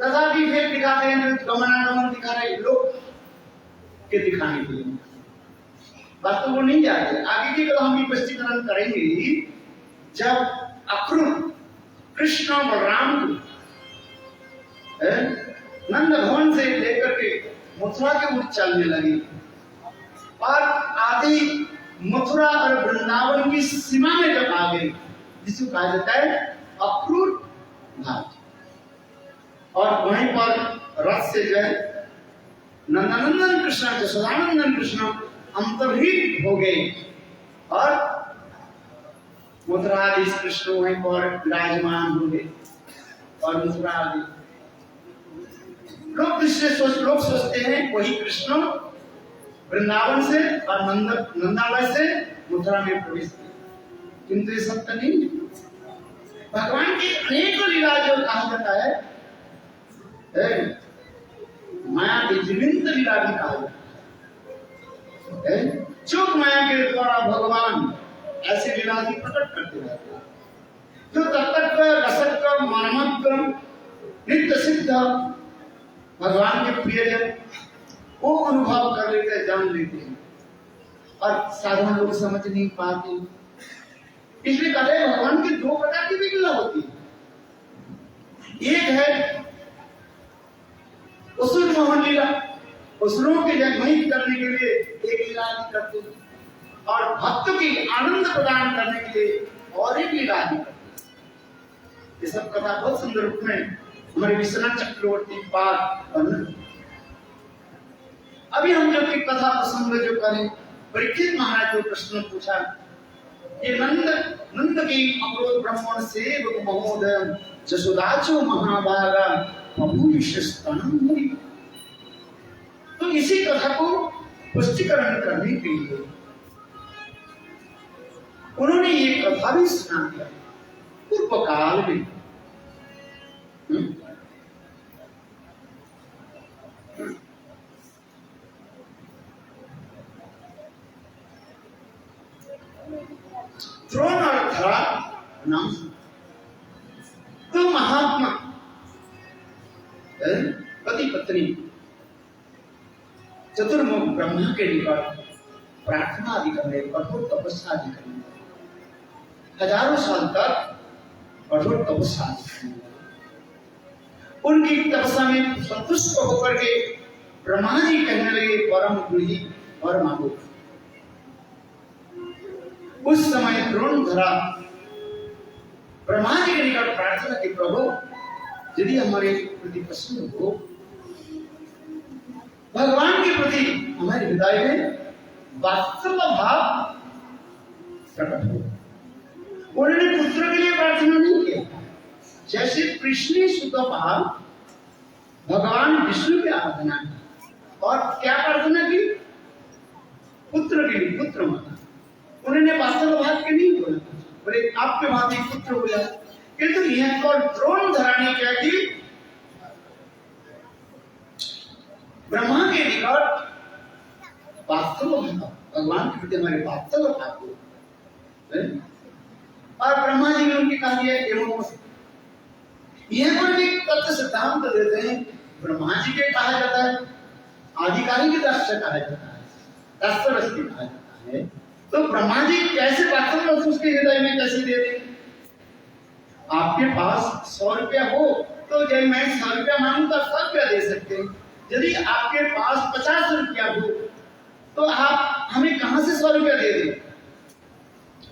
S1: तथापि फिर दिखाते हैं गमनागमन दिखा रहे लोग के दिखाने के लिए वास्तव वो नहीं जाते। आगे की हम भी स्पष्टीकरण करेंगे। जब अक्रूर कृष्ण और बलराम को नंद भवन से लेकर के मथुरा के ओर चलने लगे और आदि मथुरा और वृंदावन की सीमा में जब आ गए जिसको कहा जाता है अक्रूर घाट, और वहीं पर रथ से जो है नंदनंदन कृष्ण यशोदानंदन कृष्ण अंतर्हित हो गए और मथुराधीश कृष्ण वहीं पर विराजमान हो गए। और मथुरा लोग सोचते हैं वही कृष्ण वृंदावन से और नंदालय से मथुरा में प्रवेश किया, किंतु ये सत्य नहीं है। भगवान की अनेक लीला जो कहा जाता है माया की जीवंत लीला भी कहा जाता है। चुप माया के द्वारा भगवान ऐसी लीला की प्रकट करते रहते हैं जो तत्व रसत्व मानवत्व नित्य सिद्ध भगवान के प्रियजन वो अनुभव कर लेते हैं, जान लेते हैं और साधारण लोग समझ नहीं पाते। इसलिए कहते हैं भगवान की दो प्रकार की भी लीला होती है। एक है असुर मोहन लीला, असुरों के जगमहित करने के लिए एक लीला करते हैं और भक्तों की आनंद प्रदान करने के लिए और एक लीला करते हैं। ये सब कथा बहुत सुंदर रूप में हमारे विश्वनाथ चक्रवर्ती पाठ वर्णन। अभी हम जो की कथा प्रसंग जो करें, परीक्षित महाराज को प्रश्न पूछा ये नंद की अवरोध ब्राह्मण सेवक महोदय जसोदाचो महाभागा तो इसी कथा को पुष्टिकरण करने के लिए उन्होंने ये कथा भी सुना दिया पूर्व काल में। द्रोण और धरा नाम तो महात्मा पति पत्नी चतुर्मुख ब्रह्मा के निकट प्रार्थना आदि करने, कठोर तपस्या आदि करने, हजारों साल तक कठोर तपस्या आदि करने, उनकी तपस्या में संतुष्ट होकर के ब्रह्मा जी कहने लगे परम गृही और मांगो। उस समय द्रोण धरा ब्रह्मा जी के निकट प्रार्थना की, प्रभु यदि हमारे प्रति प्रसन्न हो, भगवान के प्रति हमारे हृदय में वात्सल्य भाव प्रकट हो। उन्होंने पुत्र के लिए प्रार्थना नहीं किया, जैसे कृष्ण सुतपाल भगवान विष्णु की आराधना की और क्या प्रार्थना की, पुत्र के लिए, पुत्र माता। उन्होंने वात्सल्य भाव के नहीं बोला, बोले आपके भाव में पुत्र बोला। किंतु यह तो द्रोण धरा ने क्या की, ब्रह्मा के निकट वात्सल्य भाव, भगवान के प्रति हमारे वात्सल्य भाव को, और ब्रह्मा जी ने उनके कहा दिया एवं यह पर एक तत्व सिद्धांत देते हैं। ब्रह्मा जी के कहा जाता है, आधिकारिक के दर्श कहा जाता है, दस्तरस के कहा जाता है। तो ब्रह्मा जी कैसे वात्सल्य उसके हृदय में कैसे दे दें? आपके पास 100 रुपया हो तो जब मैं 100 रुपया मांगू तो 100 रुपया दे सकते हैं। यदि आपके पास 50 रुपया हो तो आप हमें कहां से 100 रुपया दे दें?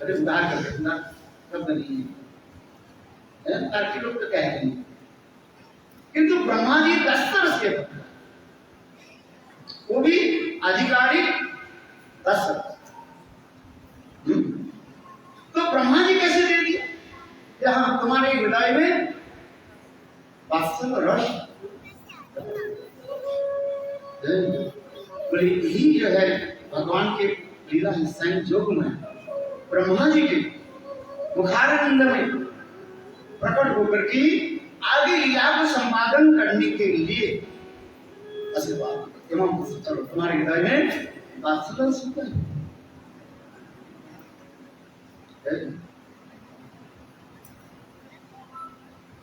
S1: अरे उधार कर देना शब्द नहीं है, ताकि लोग तो कह देंगे। किंतु ब्रह्मा जी दस्तरस के पत्र, वो भी आधिकारिक दस्तरस। तो ब्रह्मा जी कैसे दे दिए? जहां तुम्हारे हृदय में वात्सल्य रस, बोले यही जो है भगवान के लीला है संयोग में, ब्रह्मा जी के मुखारविंद में प्रकट होकर के आगे लीला को संपादन करने के लिए आशीर्वाद एवं चलो तुम्हारे हृदय में वात्सल्य सुख है।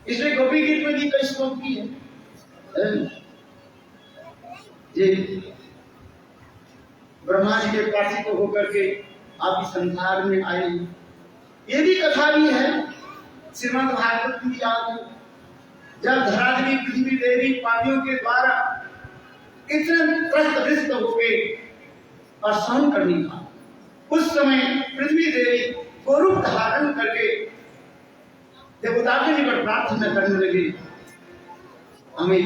S1: इसलिए गोपी गीत में भी कई श्लोक की है। ये ब्रह्मा जी के पार्थिव को होकर के आप संसार में आए, ये भी कथा भी है श्रीमद् भागवत की याद है। जब धराधरी पृथ्वी देवी पापियों के द्वारा इतने त्रस्त हो गए और सहन करने का, उस समय पृथ्वी देवी को रूप धारण करके देवता के निकट प्रार्थना करने लगे, हमें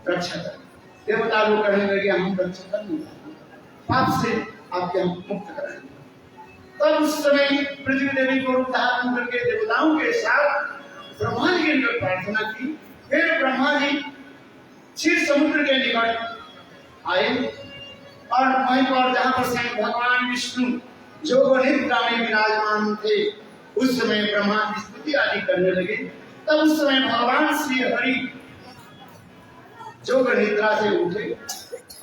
S1: रक्षा कर। देवता लोग कहने लगे हम रक्षा कर नहीं, पाप से आपके हम मुक्त कराएंगे। तब उस समय पृथ्वी देवी को रूप धारण करके देवताओं के साथ ब्रह्मा जी के निकट प्रार्थना की। फिर ब्रह्मा जी क्षीर समुद्र के निकट आए और वहीं पर जहां पर स्वयं भगवान विष्णु जो निद्रा में विराजमान थे, उस समय ब्रह्मा की स्तुति आदि करने लगे। तब उस समय भगवान श्री हरि जोग निद्रा से उठे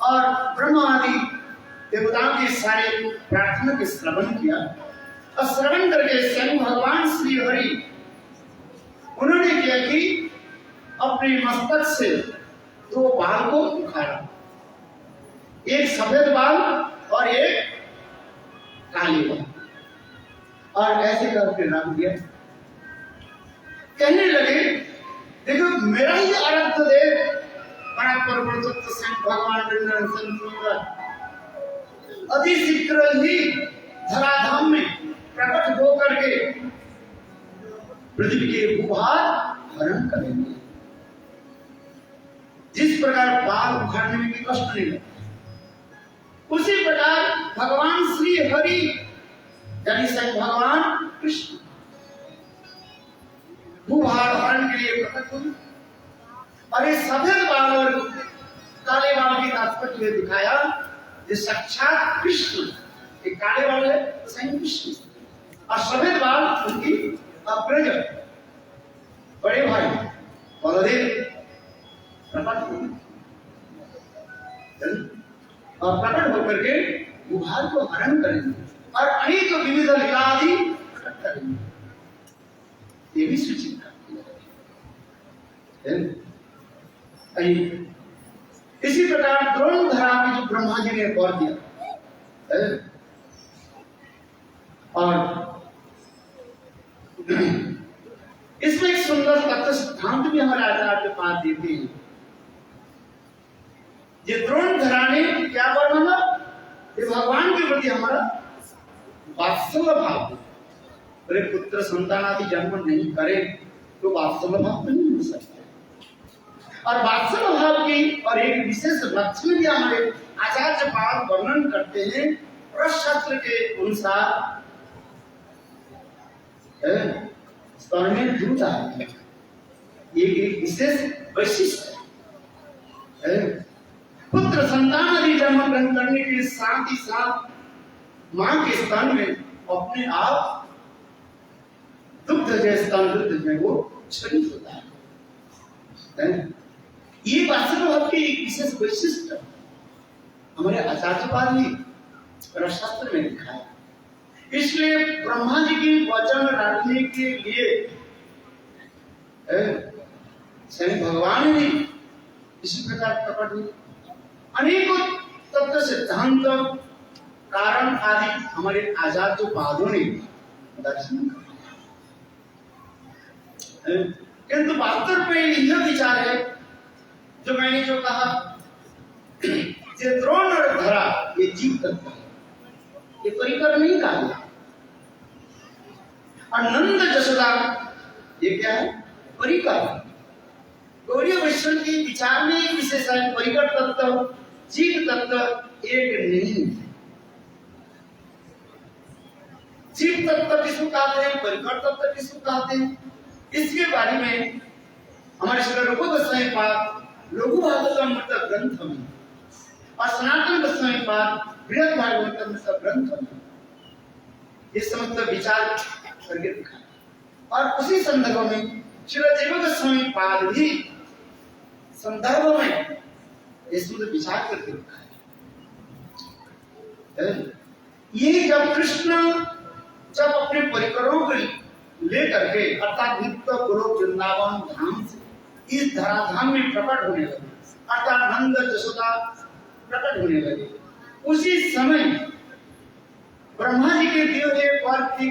S1: और ब्रह्मा आदि देवताओं के सारे प्रार्थना के श्रवण किया और श्रवण करके स्वयं भगवान श्री हरि उन्होंने किया कि अपने मस्तक से 2 बाल को उखाड़ा, एक सफेद बाल और एक काले बाल, और ऐसे करके रख दिया। कहने लगे देखो मेरा ही आराध्य देव भगवान अति शीघ्र ही धराधाम में प्रकट होकर के पृथ्वी के भूभार हरण करेंगे। जिस प्रकार बाल उखाड़ने में भी कष्ट नहीं लगता, उसी प्रकार भगवान श्री हरि यानी स्वयं भगवान कृष्ण भूभार हरण के लिए प्रकट हुए। और ये सफेद बाल और काले बाल की तात्पर्य दिखाया, ये साक्षात कृष्ण एक काले बाल है तो स्वयं कृष्ण, और सफेद बाल उनकी अग्रज बड़े भाई बलदेव प्रकट हुए, और प्रकट होकर के गुहार को हरण करेंगे और अनेक विविध लीला आदि प्रकट करेंगे, ये भी सूचित करती है। इसी प्रकार द्रोण धरा की जो ब्रह्मा जी ने वर दिया है, और इसमें एक सुंदर तत्व सिद्धांत भी हमारे आचार्य के पास देते हैं। ये द्रोण धरा ने क्या वर्णन, ये भगवान के प्रति हमारा वात्सल्य भाव, अरे पुत्र संतान आदि जन्म नहीं करे तो वात्सल्य भाव नहीं हो सकता, और वात्सल्य भाव की और एक विशेष लक्षण भी हमारे आचार्य पाद वर्णन करते हैं। प्रशास्त्र के अनुसार स्तर में दूध आती है, ये एक विशेष वैशिष्ट है। पुत्र संतान आदि जन्म ग्रहण करने के साथ ही साथ मां के स्तन में अपने आप दुग्ध जैसे स्तन दुग्ध में वो क्षरित होता है। ये वात्सल्य भाव की एक विशेष वैशिष्ट हमारे आचार्यपाद ने शास्त्र में लिखा है। इसलिए ब्रह्मा जी की वचन रखने के लिए स्वयं भगवान ने इसी प्रकार प्रकट हुए, अनेकों तत्व सिद्धांत कारण आदि हमारे आचार्य पादों ने दर्शन किया, किंतु वास्तव में यह विचार है जो मैंने जो कहा, ये द्रोण और धरा ये जीव तत्व है, ये परिकर नहीं कहा। और नंद जसोदा ये क्या है, परिकर। गौरी वैष्णव के विचार में एक विशेष है, परिकर तत्व जीव तत्व एक नहीं है। जीव तत्व किसको कहते हैं, परिकर तत्व किसको कहते हैं, इसके बारे में हमारे श्री रूप गोस्वामी पाद लघु भागवत ग्रंथ में और सनातन गोस्वामी पाद बृहद भागवत ग्रंथ में ये समस्त विचार करके दिखाया, और उसी संदर्भ में श्री जीव गोस्वामी पाद भी संदर्भ में इसमें विचार करके दिखाया। ये जब कृष्ण जब अपने परिकरों को लेकर के अर्थात नित्य गोलोक वृंदावन धाम से इस धराधाम में प्रकट होने लगे, अर्थात नंद जसोदा प्रकट होने लगे, उसी समय ब्रह्मा जी के दिए हुए वर की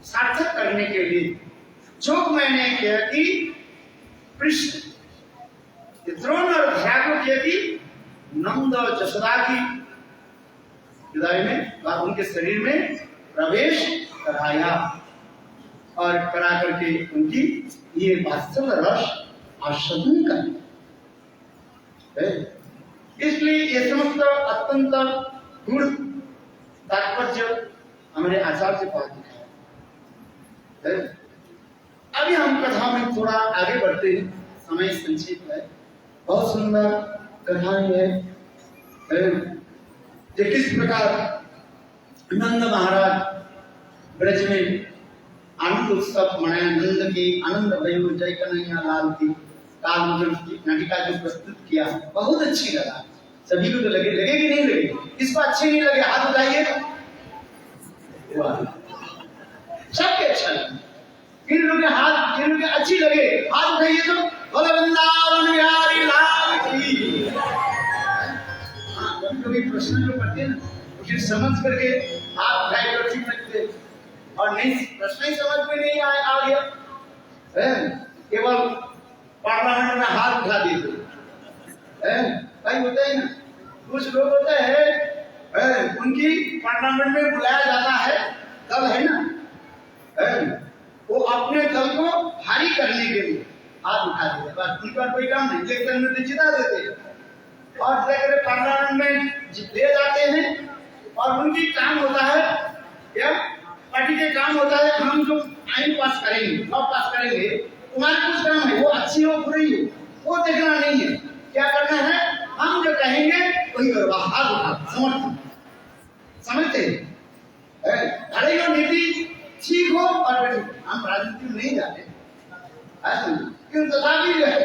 S1: सार्थक करने के लिए जो मैंने किया कि कृष्ण द्रोण और धरा को किया कि नंद जसोदा की हृदय में व उनके शरीर में प्रवेश कराया, और करा करके उनकी ये वात्सल्य रस आस्वादन करना। इसलिए ये समस्त अत्यंत गुण तात्पर्य हमारे आचार्य से पास दिखाया। अभी हम कथा में थोड़ा आगे बढ़ते हैं, समय संक्षिप्त है, बहुत सुंदर कथाएं है। जो किस प्रकार नंद महाराज ब्रज में आनंद उत्सव मनाया, नंद की आनंद भयो जय कन्हैया लाल की काल नाटिका जो प्रस्तुत किया बहुत अच्छी लगा। सभी को तो लगे कि नहीं लगे, किसको अच्छे नहीं लगे हाथ उठाइए, सबके अच्छा लगे। किन लोग हाथ, जिन लोग अच्छी लगे हाथ उठाइए तो बोले वृंदावन बिहारी लाल की। हाँ, कभी प्रश्न जो करते हैं ना उसे समझ करके हाथ उठाए तो ठीक लगते, और नहीं प्रश्न ही समझ में नहीं आ गया, केवल पार्लियामेंट में हाथ उठा देते भाई। होता है ना, कुछ लोग होते हैं उनकी पार्लियामेंट में बुलाया जाता है, दल है ना, वो अपने दल को भारी करने के लिए हाथ उठा देते, बस उनका कोई काम नहीं, इलेक्शन में तो जिता देते और पार्लियामेंट में ले जाते हैं, और उनकी काम होता है क्या, पार्टी के काम होता है हम जो आइन पास करेंगे, लॉ पास करेंगे, तुम्हारा कुछ काम है, वो अच्छी हो बुरी हो वो देखना नहीं है, क्या करना है, हम जो कहेंगे वही करो, हाथ उठा समर्थन। समझते भले ही नीति ठीक हो और हम राजनीति में नहीं जाते क्यों तथापि जो है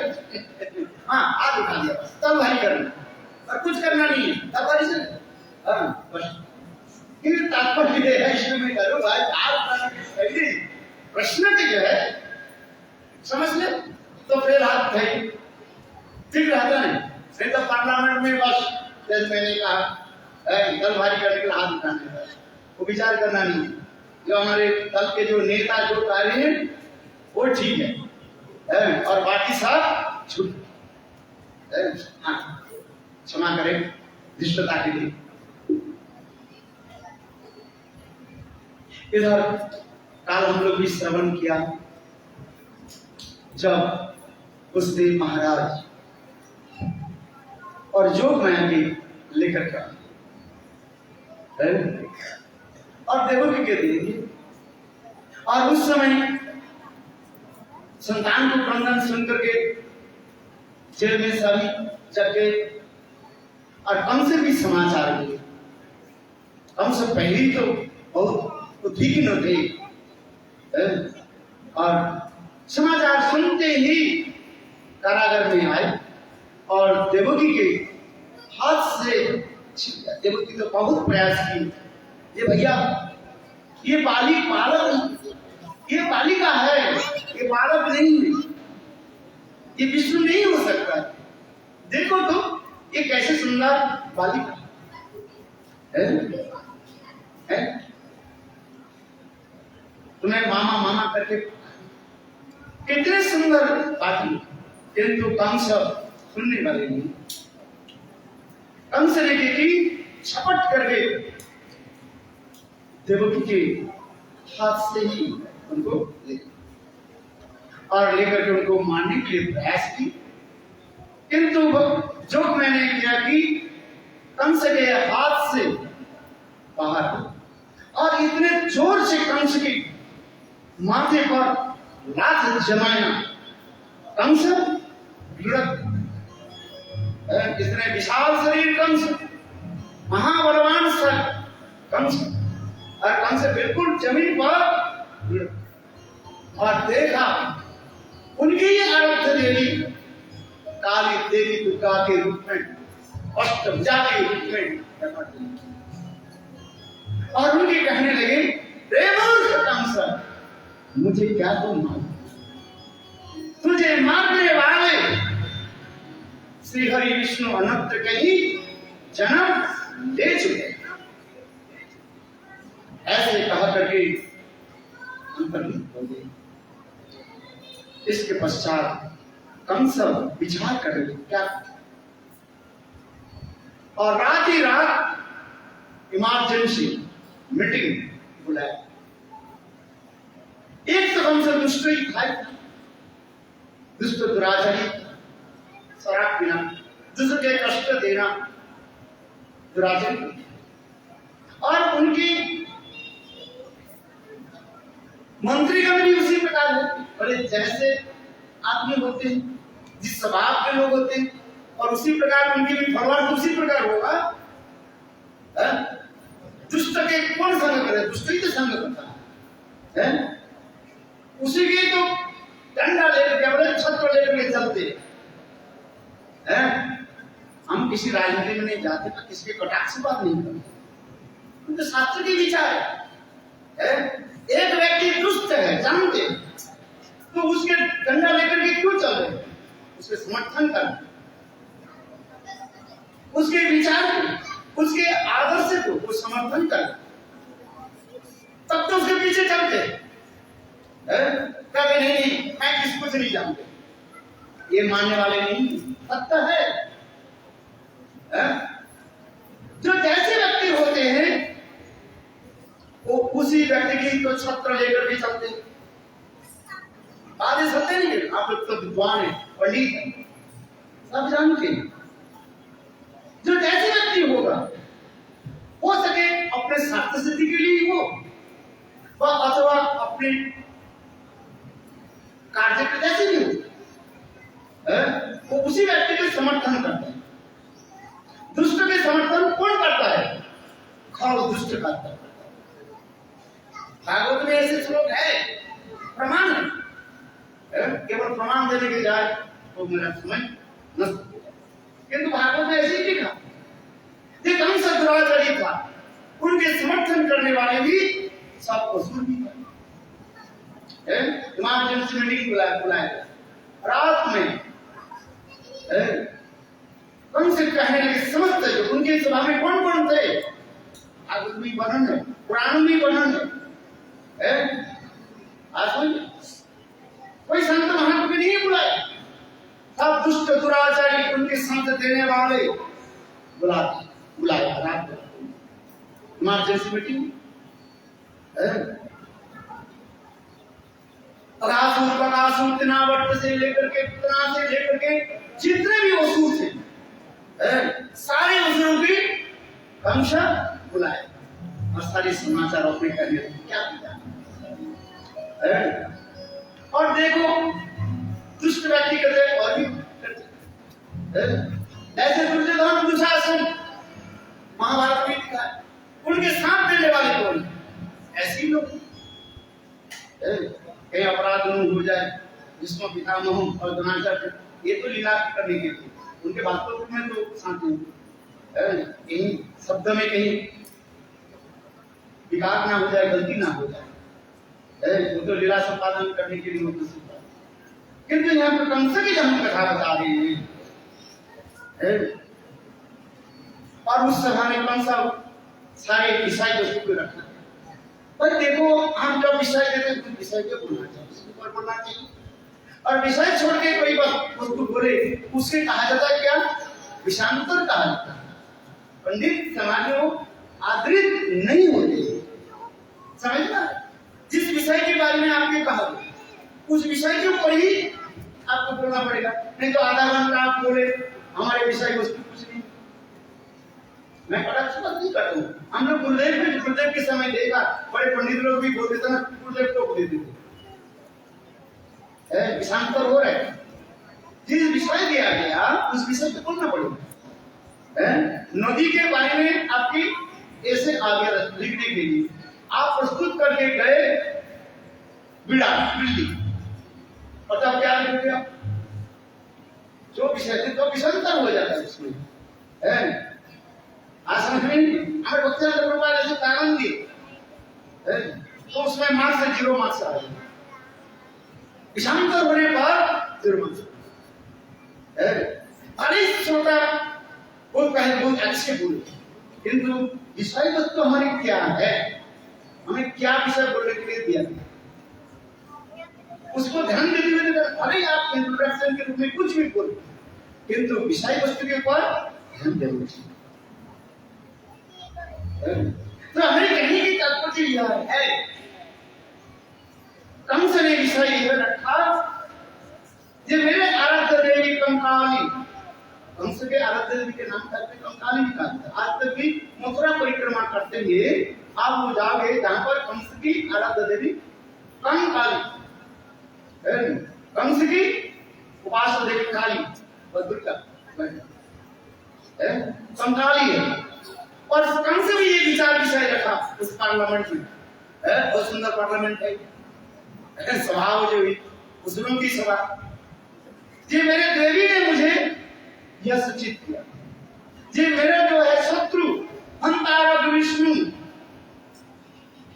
S1: हाँ हाथ उठा दिया बस तब भारी करना और कुछ करना नहीं है तब भारी से बस तात्पर्य है इसमें करो भाई हाथ पहले प्रश्न के जो है समझ ले तो फिर हाथ भाई ठीक रहता नहीं तो पार्लियामेंट में बस जैसे मैंने कहा दल भारी करने के लिए हाथ उठाने का वो विचार करना नहीं जो हमारे दल के जो नेता जो कार्य हैं वो ठीक है और बाकी सब झूठ हाँ क्षमा करें धृष्टता के लिए। इधर काल हम लोग भी श्रवण किया जब उसदेव महाराज और जोग माया के लेकर का और देवकी के दिए और उस समय संतान को क्रंदन सुन करके जेल में सभी जगह और कम से भी समाचार मिले कम से पहले ही तो बहुत उद्विग्न थे और समाचार सुनते ही कारागार में आए और देवकी के हाथ से देवकी तो बहुत प्रयास की ये भैया ये ये बालिका है ये बालक नहीं है ये विष्णु नहीं हो सकता देखो तो ये कैसे सुंदर बालिका है तुम्हें मामा मामा करके कितने सुंदर बाकी किंतु कंस सुनने वाले नहीं कंस ने की छपट करके देवकी के हाथ से ही उनको और लेकर के उनको मारने के लिए प्रयास की किंतु जो मैंने किया कि कंस के हाथ से बाहर और इतने जोर से कंस के माथे पर लात जमाया कंस इतने विशाल शरीर कंस महाबलवान सर कंस और कंस बिल्कुल जमीन पर और देखा उनकी ये आराध्य देवी काली देवी दुर्गा के रूप में अष्टभुजा के रूप में और उनके कहने लगे कंस मुझे क्या तुम मार तुझे मारने वाले श्री हरि विष्णु अनंत के ही जन्म ले चुके ऐसे कहा करके अंतर्हित हो गए। इसके पश्चात कंस विचार कर रहे क्या और रात ही रात इमरजेंसी मीटिंग बुलाया एक तो कंस दुष्ट ही खाई दुष्ट दुराचारी शराब पीना दुष्ट के कष्ट देना दुराचारी और उनकी मंत्रीगण भी उसी प्रकार होते बड़े जैसे आदमी होते हैं जिस स्वभाव के लोग होते हैं और उसी प्रकार उनके भी भगवान उसी प्रकार होगा दुष्ट के कौन संग करे दुष्ट ही तो संग करता है उसी के तो डंडा लेकर बड़े छत्र लेकर चलते हैं हम किसी राजनीति में नहीं जाते तो किसी के कटाक्ष से बात नहीं करते तो शास्त्र के विचार है एक व्यक्ति दुष्ट है जानते तो उसके डंडा लेकर के क्यों चल रहे उसके समर्थन कर उसके विचार को उसके आदर्श को वो समर्थन कर तब तो उसके पीछे चलते कहते नहीं मैं किसको से नहीं जानते ये मानने वाले नहीं सत्य है जो जैसे व्यक्ति होते हैं वो उसी व्यक्ति की तो छत्र लेकर भी चलते आदेश होते नहीं आप लोग तो विद्वान है पंडित है सब जानते जो जैसे व्यक्ति होगा हो सके अपने स्वार्थ सिद्धि के लिए हो वह अथवा अपने कार्य के जैसे भी हो वो उसी व्यक्ति के समर्थन करता है दुष्ट के समर्थन कौन करता है खाओ दुष्ट दुष्ट का त्याग करता है। भागवत में ऐसे श्लोक है, प्रमाण है, केवल प्रमाण देने के जाए तो मेरा समय नष्ट हो जाए, किंतु भागवत में ऐसे ही लिखा। एक अंश दुराचारी था, उनके समर्थन करने वाले भी सबको सुन भी इमरजेंसी मीटिंग बुलाया रात में, कम से कहने लगे समझते जो उनके सभा में कौन कौन थे, भागवत में वर्णन है, पुराण में वर्णन है। आज कोई संत महात्मा नहीं बुलाया, सब दुष्ट दुराचारी उनके संत देने वाले बुलाया रात में इमरजेंसी मीटिंग। बकासुर तिनावट से लेकर के पुतना से लेकर के जितने भी असुर थे, सारे असुरों की कंस बुलाए और सारे समाचार अपने करने क्या किया। और देखो दुष्ट व्यक्ति करते और भी ऐसे दुर्योधन दुशासन महाभारत में लिखा है, उनके साथ देने वाले कौन, ऐसे ही लोग कहीं अपराध न हो जाए जिसमें पितामह और द्रोणाचार्य, ये तो लीला करने के लिए उनके वास्तव में तो शांति कहीं शब्द में कहीं विकार ना हो जाए, गलती ना हो जाए, वो तो लीला संपादन करने के लिए होता है। किंतु यहाँ पर कंस की हम कथा बता रहे हैं, और उस सभा में कंस सारे ईसाई वस्तु को रखा। पर देखो हम जब विषय देते हैं तो विषय को बोलना चाहिए, उसके ऊपर बोलना चाहिए, और विषय छोड़ के कोई वस्तु बोले उसे कहा जाता है क्या, विषांतर कहा जाता है। पंडित समाज में आदरित नहीं होते, समझना। जिस विषय के बारे में आपने कहा उस विषय के ऊपर ही आपको बोलना पड़ेगा, नहीं तो आधा घंटा आप बोले हमारे विषय वस्तु कुछ नहीं। मैं कटाक्ष नहीं करता हूँ, हम लोग गुरुदेव के समय देखा, बड़े पंडित लोग भी बोलते थे ना, गुरुदेव को बोलते थे विषांतर हो रहे, जिस विषय दिया गया उस विषय पे बोलना पड़ेगा। नदी के बारे में आपकी ऐसे आगे लिखने के लिए आप प्रस्तुत करके गए बिल्ली, और तब क्या लिख दिया, जो विषय थे तो विषांतर हो जाता है उसमें। आज समझ में हमारे बच्चे ऐसे कारण दिए तो उसमें मार्क्स से 0 मार्क्स आ जाए, विषांतर होने पर 0 मार्क्स। अरे श्रोता वो कहे बहुत अच्छे बोले, किंतु विषय वस्तु हमारी क्या है, हमें क्या विषय बोलने के लिए दिया, उसको ध्यान देते हुए भले आप इंट्रोडक्शन के रूप में कुछ भी बोले, किंतु विषय वस्तु के ऊपर ध्यान देना चाहिए। तो हमें कहने की तात्पर्य यह है, कंस ने विषय यह रखा ये मेरे आराध्य देवी कंकाली, कंस के आराध्य देवी के नाम करके कंकाली भी कहा था। आज तक भी मथुरा परिक्रमा करते हुए आप वो जाओगे जहां पर कंस की आराध्य देवी कंकाली, कंस की उपास्य देवी काली दुर्गा कंकाली है। और कंस भी ये विचार विषय रखा उस पार्लियामेंट में, बहुत सुंदर पार्लियामेंट है, सभा जो हुई मुस्लिम की सभा, जी मेरे देवी ने मुझे यह सूचित किया, जी मेरा जो है शत्रु अंतारक विष्णु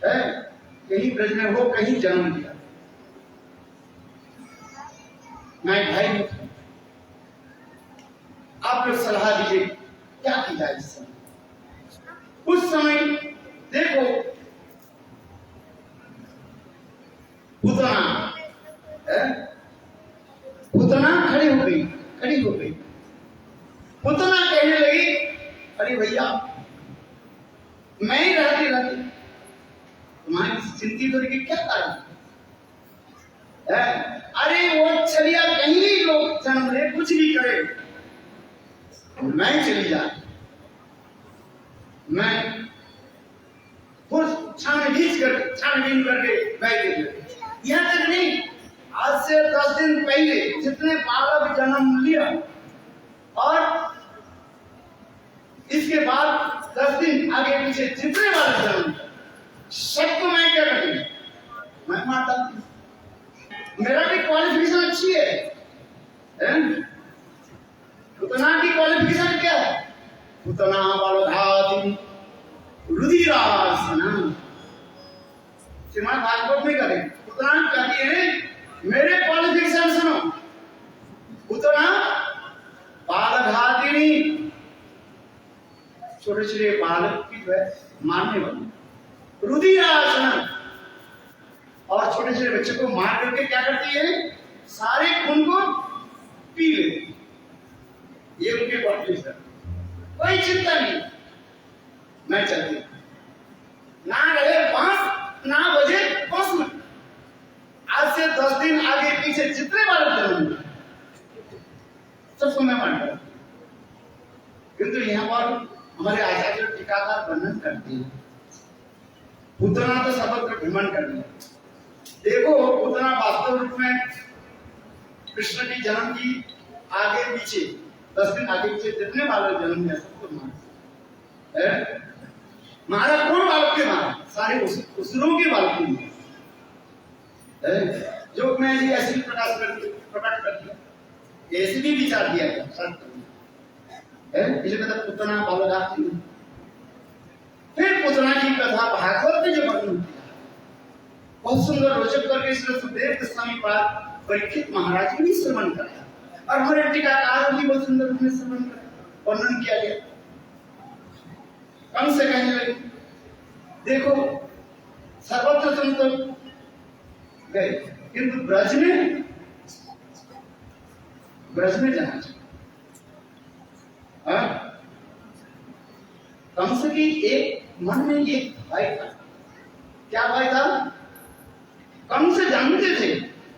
S1: है, कहीं ब्रज में हो कहीं जन्म दिया, मैं भाई हूं, आप लोग सलाह दीजिए क्या की जाए इस समय। उस समय देखो पुतना खड़ी हो गई, पुतना कहने लगी अरे भैया मैं ही रहती तुम्हारी चिंतित होने की क्या कारण है? अरे वो चलिया कहीं लोग जन्म ले कुछ भी करे, मैं चली जा, मैं छानबीन करके बैठ, यहां तक नहीं, आज से 10 दिन पहले जितने बालक जन्म लिया और इसके बाद 10 दिन आगे पीछे जितने बार जन्म सबको मैं क्या करती हूँ, मैं मार डालती हूँ। मेरा भी क्वालिफिकेशन अच्छी है? उतना की क्वालिफिकेशन क्या है? उतना बलघाती रुधिरासना। श्रीमद् भागवत में करें उतना कहती है, मेरे क्वालिफिकेशन सुनो, उतना बालघातिनी, छोटे छोटे बालक की जो है मारने वाली, रुधिरासना, और छोटे छोटे बच्चे को मार करके क्या करती है, सारे खून को पी लेती। ये उनके क्वालिफिकेशन, कोई चिंता नहीं, मैं चलती ना रहे बांस ना बजे बांस। आज से 10 दिन आगे पीछे जितने बार जन्म सबको मैं मानता हूं। किंतु यहाँ पर हमारे आचार्य टीकाकार वर्णन करते हैं, पूतना तो सर्वत्र भ्रमण कर दिया। देखो पूतना वास्तव रूप में कृष्ण की जन्म की आगे पीछे 10 दिन आगे पीछे जितने बालक जन्म है सबको मारा। मारा कौन बालक के मारा? सारे असुरों के बालक के मारा। जो मैं ऐसे प्रकाश प्रकट कर दिया, ऐसे भी विचार दिया गया इसलिए कहता पुतना बालघाती। फिर पुतना की कथा भागवत में जो वर्णन किया बहुत सुंदर रोचक करके इसमें सुखदेव गोस्वामी पाद परीक्षित महाराज ने भी श्रवण कराया, और हमारे टीकाकार भी बहुत सुंदर रूप में श्रवण कराया, वर्णन किया गया। कम से कहने लगे, देखो सर्वत्र तुम तो गए, किंतु ब्रज में जाना चाहिए। कंस की एक मन में एक भय था। क्या भय था? कंस जानते थे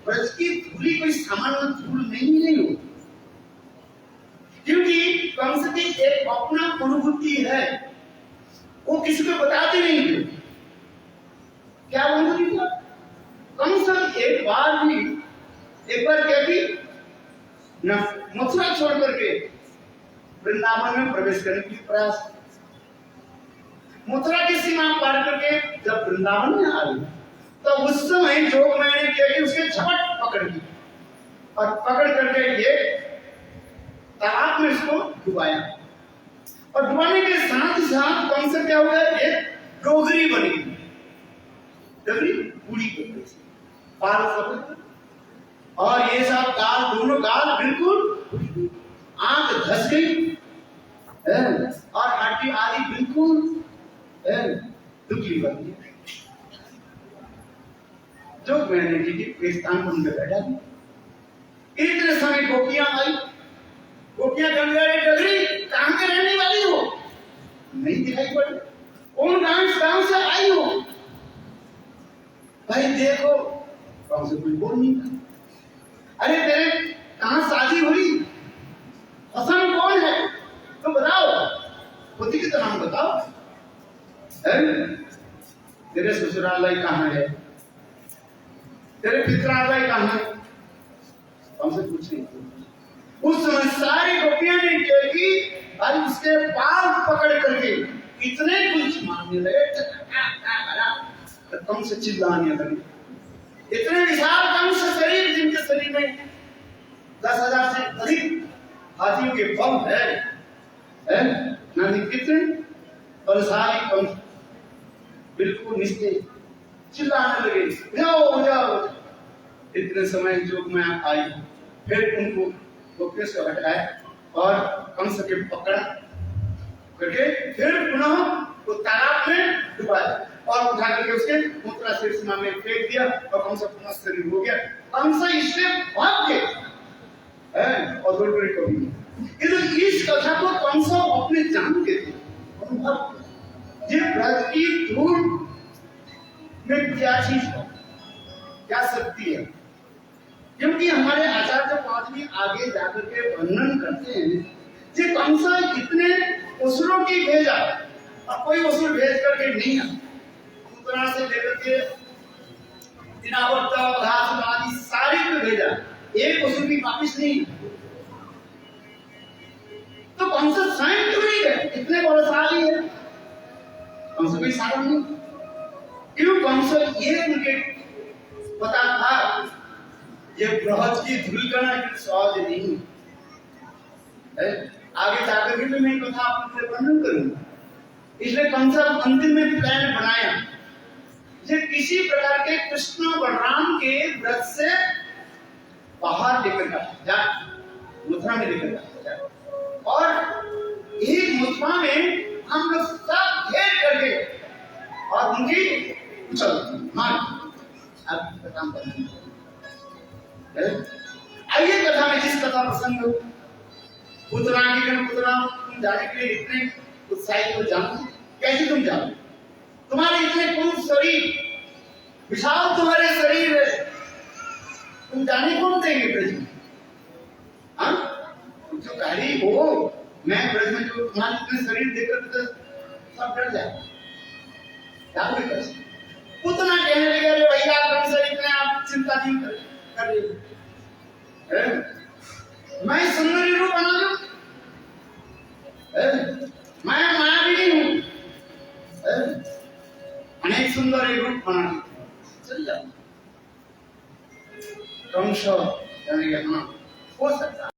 S1: ब्रज की धूली कोई सामान्य धूल नहीं हो, क्योंकि कंस की एक अपना अनुभूति है, वो किसी को बताते नहीं थे। क्या अनुभूति था? कंस एक बार क्या थी न मथुरा छोड़ करके वृंदावन में प्रवेश करने की प्रयास, मथुरा की सीमा पार करके जब वृंदावन में आई तो उस समय जो मैंने किया कि उसके झपट पकड़ ली, और पकड़ करके ये तालाब में इसको डुबाया, और डुबाने के साथ ही साथ कंस क्या हो गया, एक डोगरी बनी, डोगरी पूरी पार कर, और ये सब गाल, दोनों गाल बिल्कुल, आंख धस गई और हड्डी आदि बिल्कुल दुखी बन गई। जो मैंने की स्थान पर उनके बैठा, इतने समय गोपियां आई, गोपियां कहने लगी, डगरी कहां के रहने वाली हो? नहीं दिखाई पड़ी। कौन गांव से आई हो? भाई देखो, कौन से कोई बोल नहीं था। अरे तेरे कहां शादी हुई? हसन कौन है? तो बताओ, पति का नाम बताओ। तेरे ससुरालय कहां है? तेरे पितरालय कहां है? हमसे कुछ नहीं। उस समय सारी गोपियां ने देखी, और उसके पांव पकड़ करके इतने कुछ मारने लगे, कम से चिल्लाने लगे। इतने विशाल कम से शरीर, जिनके शरीर में 10,000 से अधिक हाथियों के बल है ना, कितने बलशाली कम, बिल्कुल निस्तेज, चिल्लाने लगे, जाओ जाओ। इतने समय जो मैं आई, फिर उनको गोपियों से हटाया और कंस के पकड़ा करके फिर पुनः वो तालाब में डुबाया, और उठा करके उसके मथुरा से सीमा में फेंक दिया, और कंस पुनः शरीर हो गया। कंस इससे भाग गए और दूर कभी। इस कथा को कंस अपने जानते थे, अनुभव ये ब्रज की धूल में क्या चीज है, क्या शक्ति है। क्योंकि हमारे आचार्य पाद भी आगे जाकर के वर्णन करते हैं कि कंस कितने असुरों की भेजा, और कोई असुर भेज करके नहीं है, पूतना से लेकर के दिनावर्त घास आदि सारी को भेजा, एक असुर भी वापिस नहीं। तो कंस स्वयं क्यों नहीं गए? इतने बलशाली है, कंस कोई साधारण नहीं। क्यों? कंस ये उनके पता था ये बृहद की धूलकणा की स्वाद नहीं है। आगे जाकर के मैं कथा आपसे वर्णन करूंगा। इसलिए कंस अंतिम में प्लान बनाया ये किसी प्रकार के कृष्ण बलराम के व्रत से बाहर लेकर जा, मथुरा में लेकर जा, और एक मथुरा में हम लोग सब घेर करके और उनकी चल मार अब काम करना। आइए कथा में जिस कथा प्रसंग हो पुत्रा तुम जाने के लिए इतने उत्साहित हो जानते कैसे तुम जानो? तुम्हारे इतने पूर्ण शरीर विशाल तुम्हारे शरीर है, तुम जाने कौन देंगे ब्रज में? हाँ जो कार्य हो मैं ब्रज में जो तुम्हारे इतने शरीर देखकर तो सब डर जाए। क्या कोई कर सकते? पुतना कहने लगे अरे भैया कंस इतने आप चिंता नहीं कर रहे, मैं सुंदरी रूप बना लूं, मैं मायावी हूं, अनेक सुंदर रूप बना चल जाओ। कंस कहने लगे हाँ हो सकता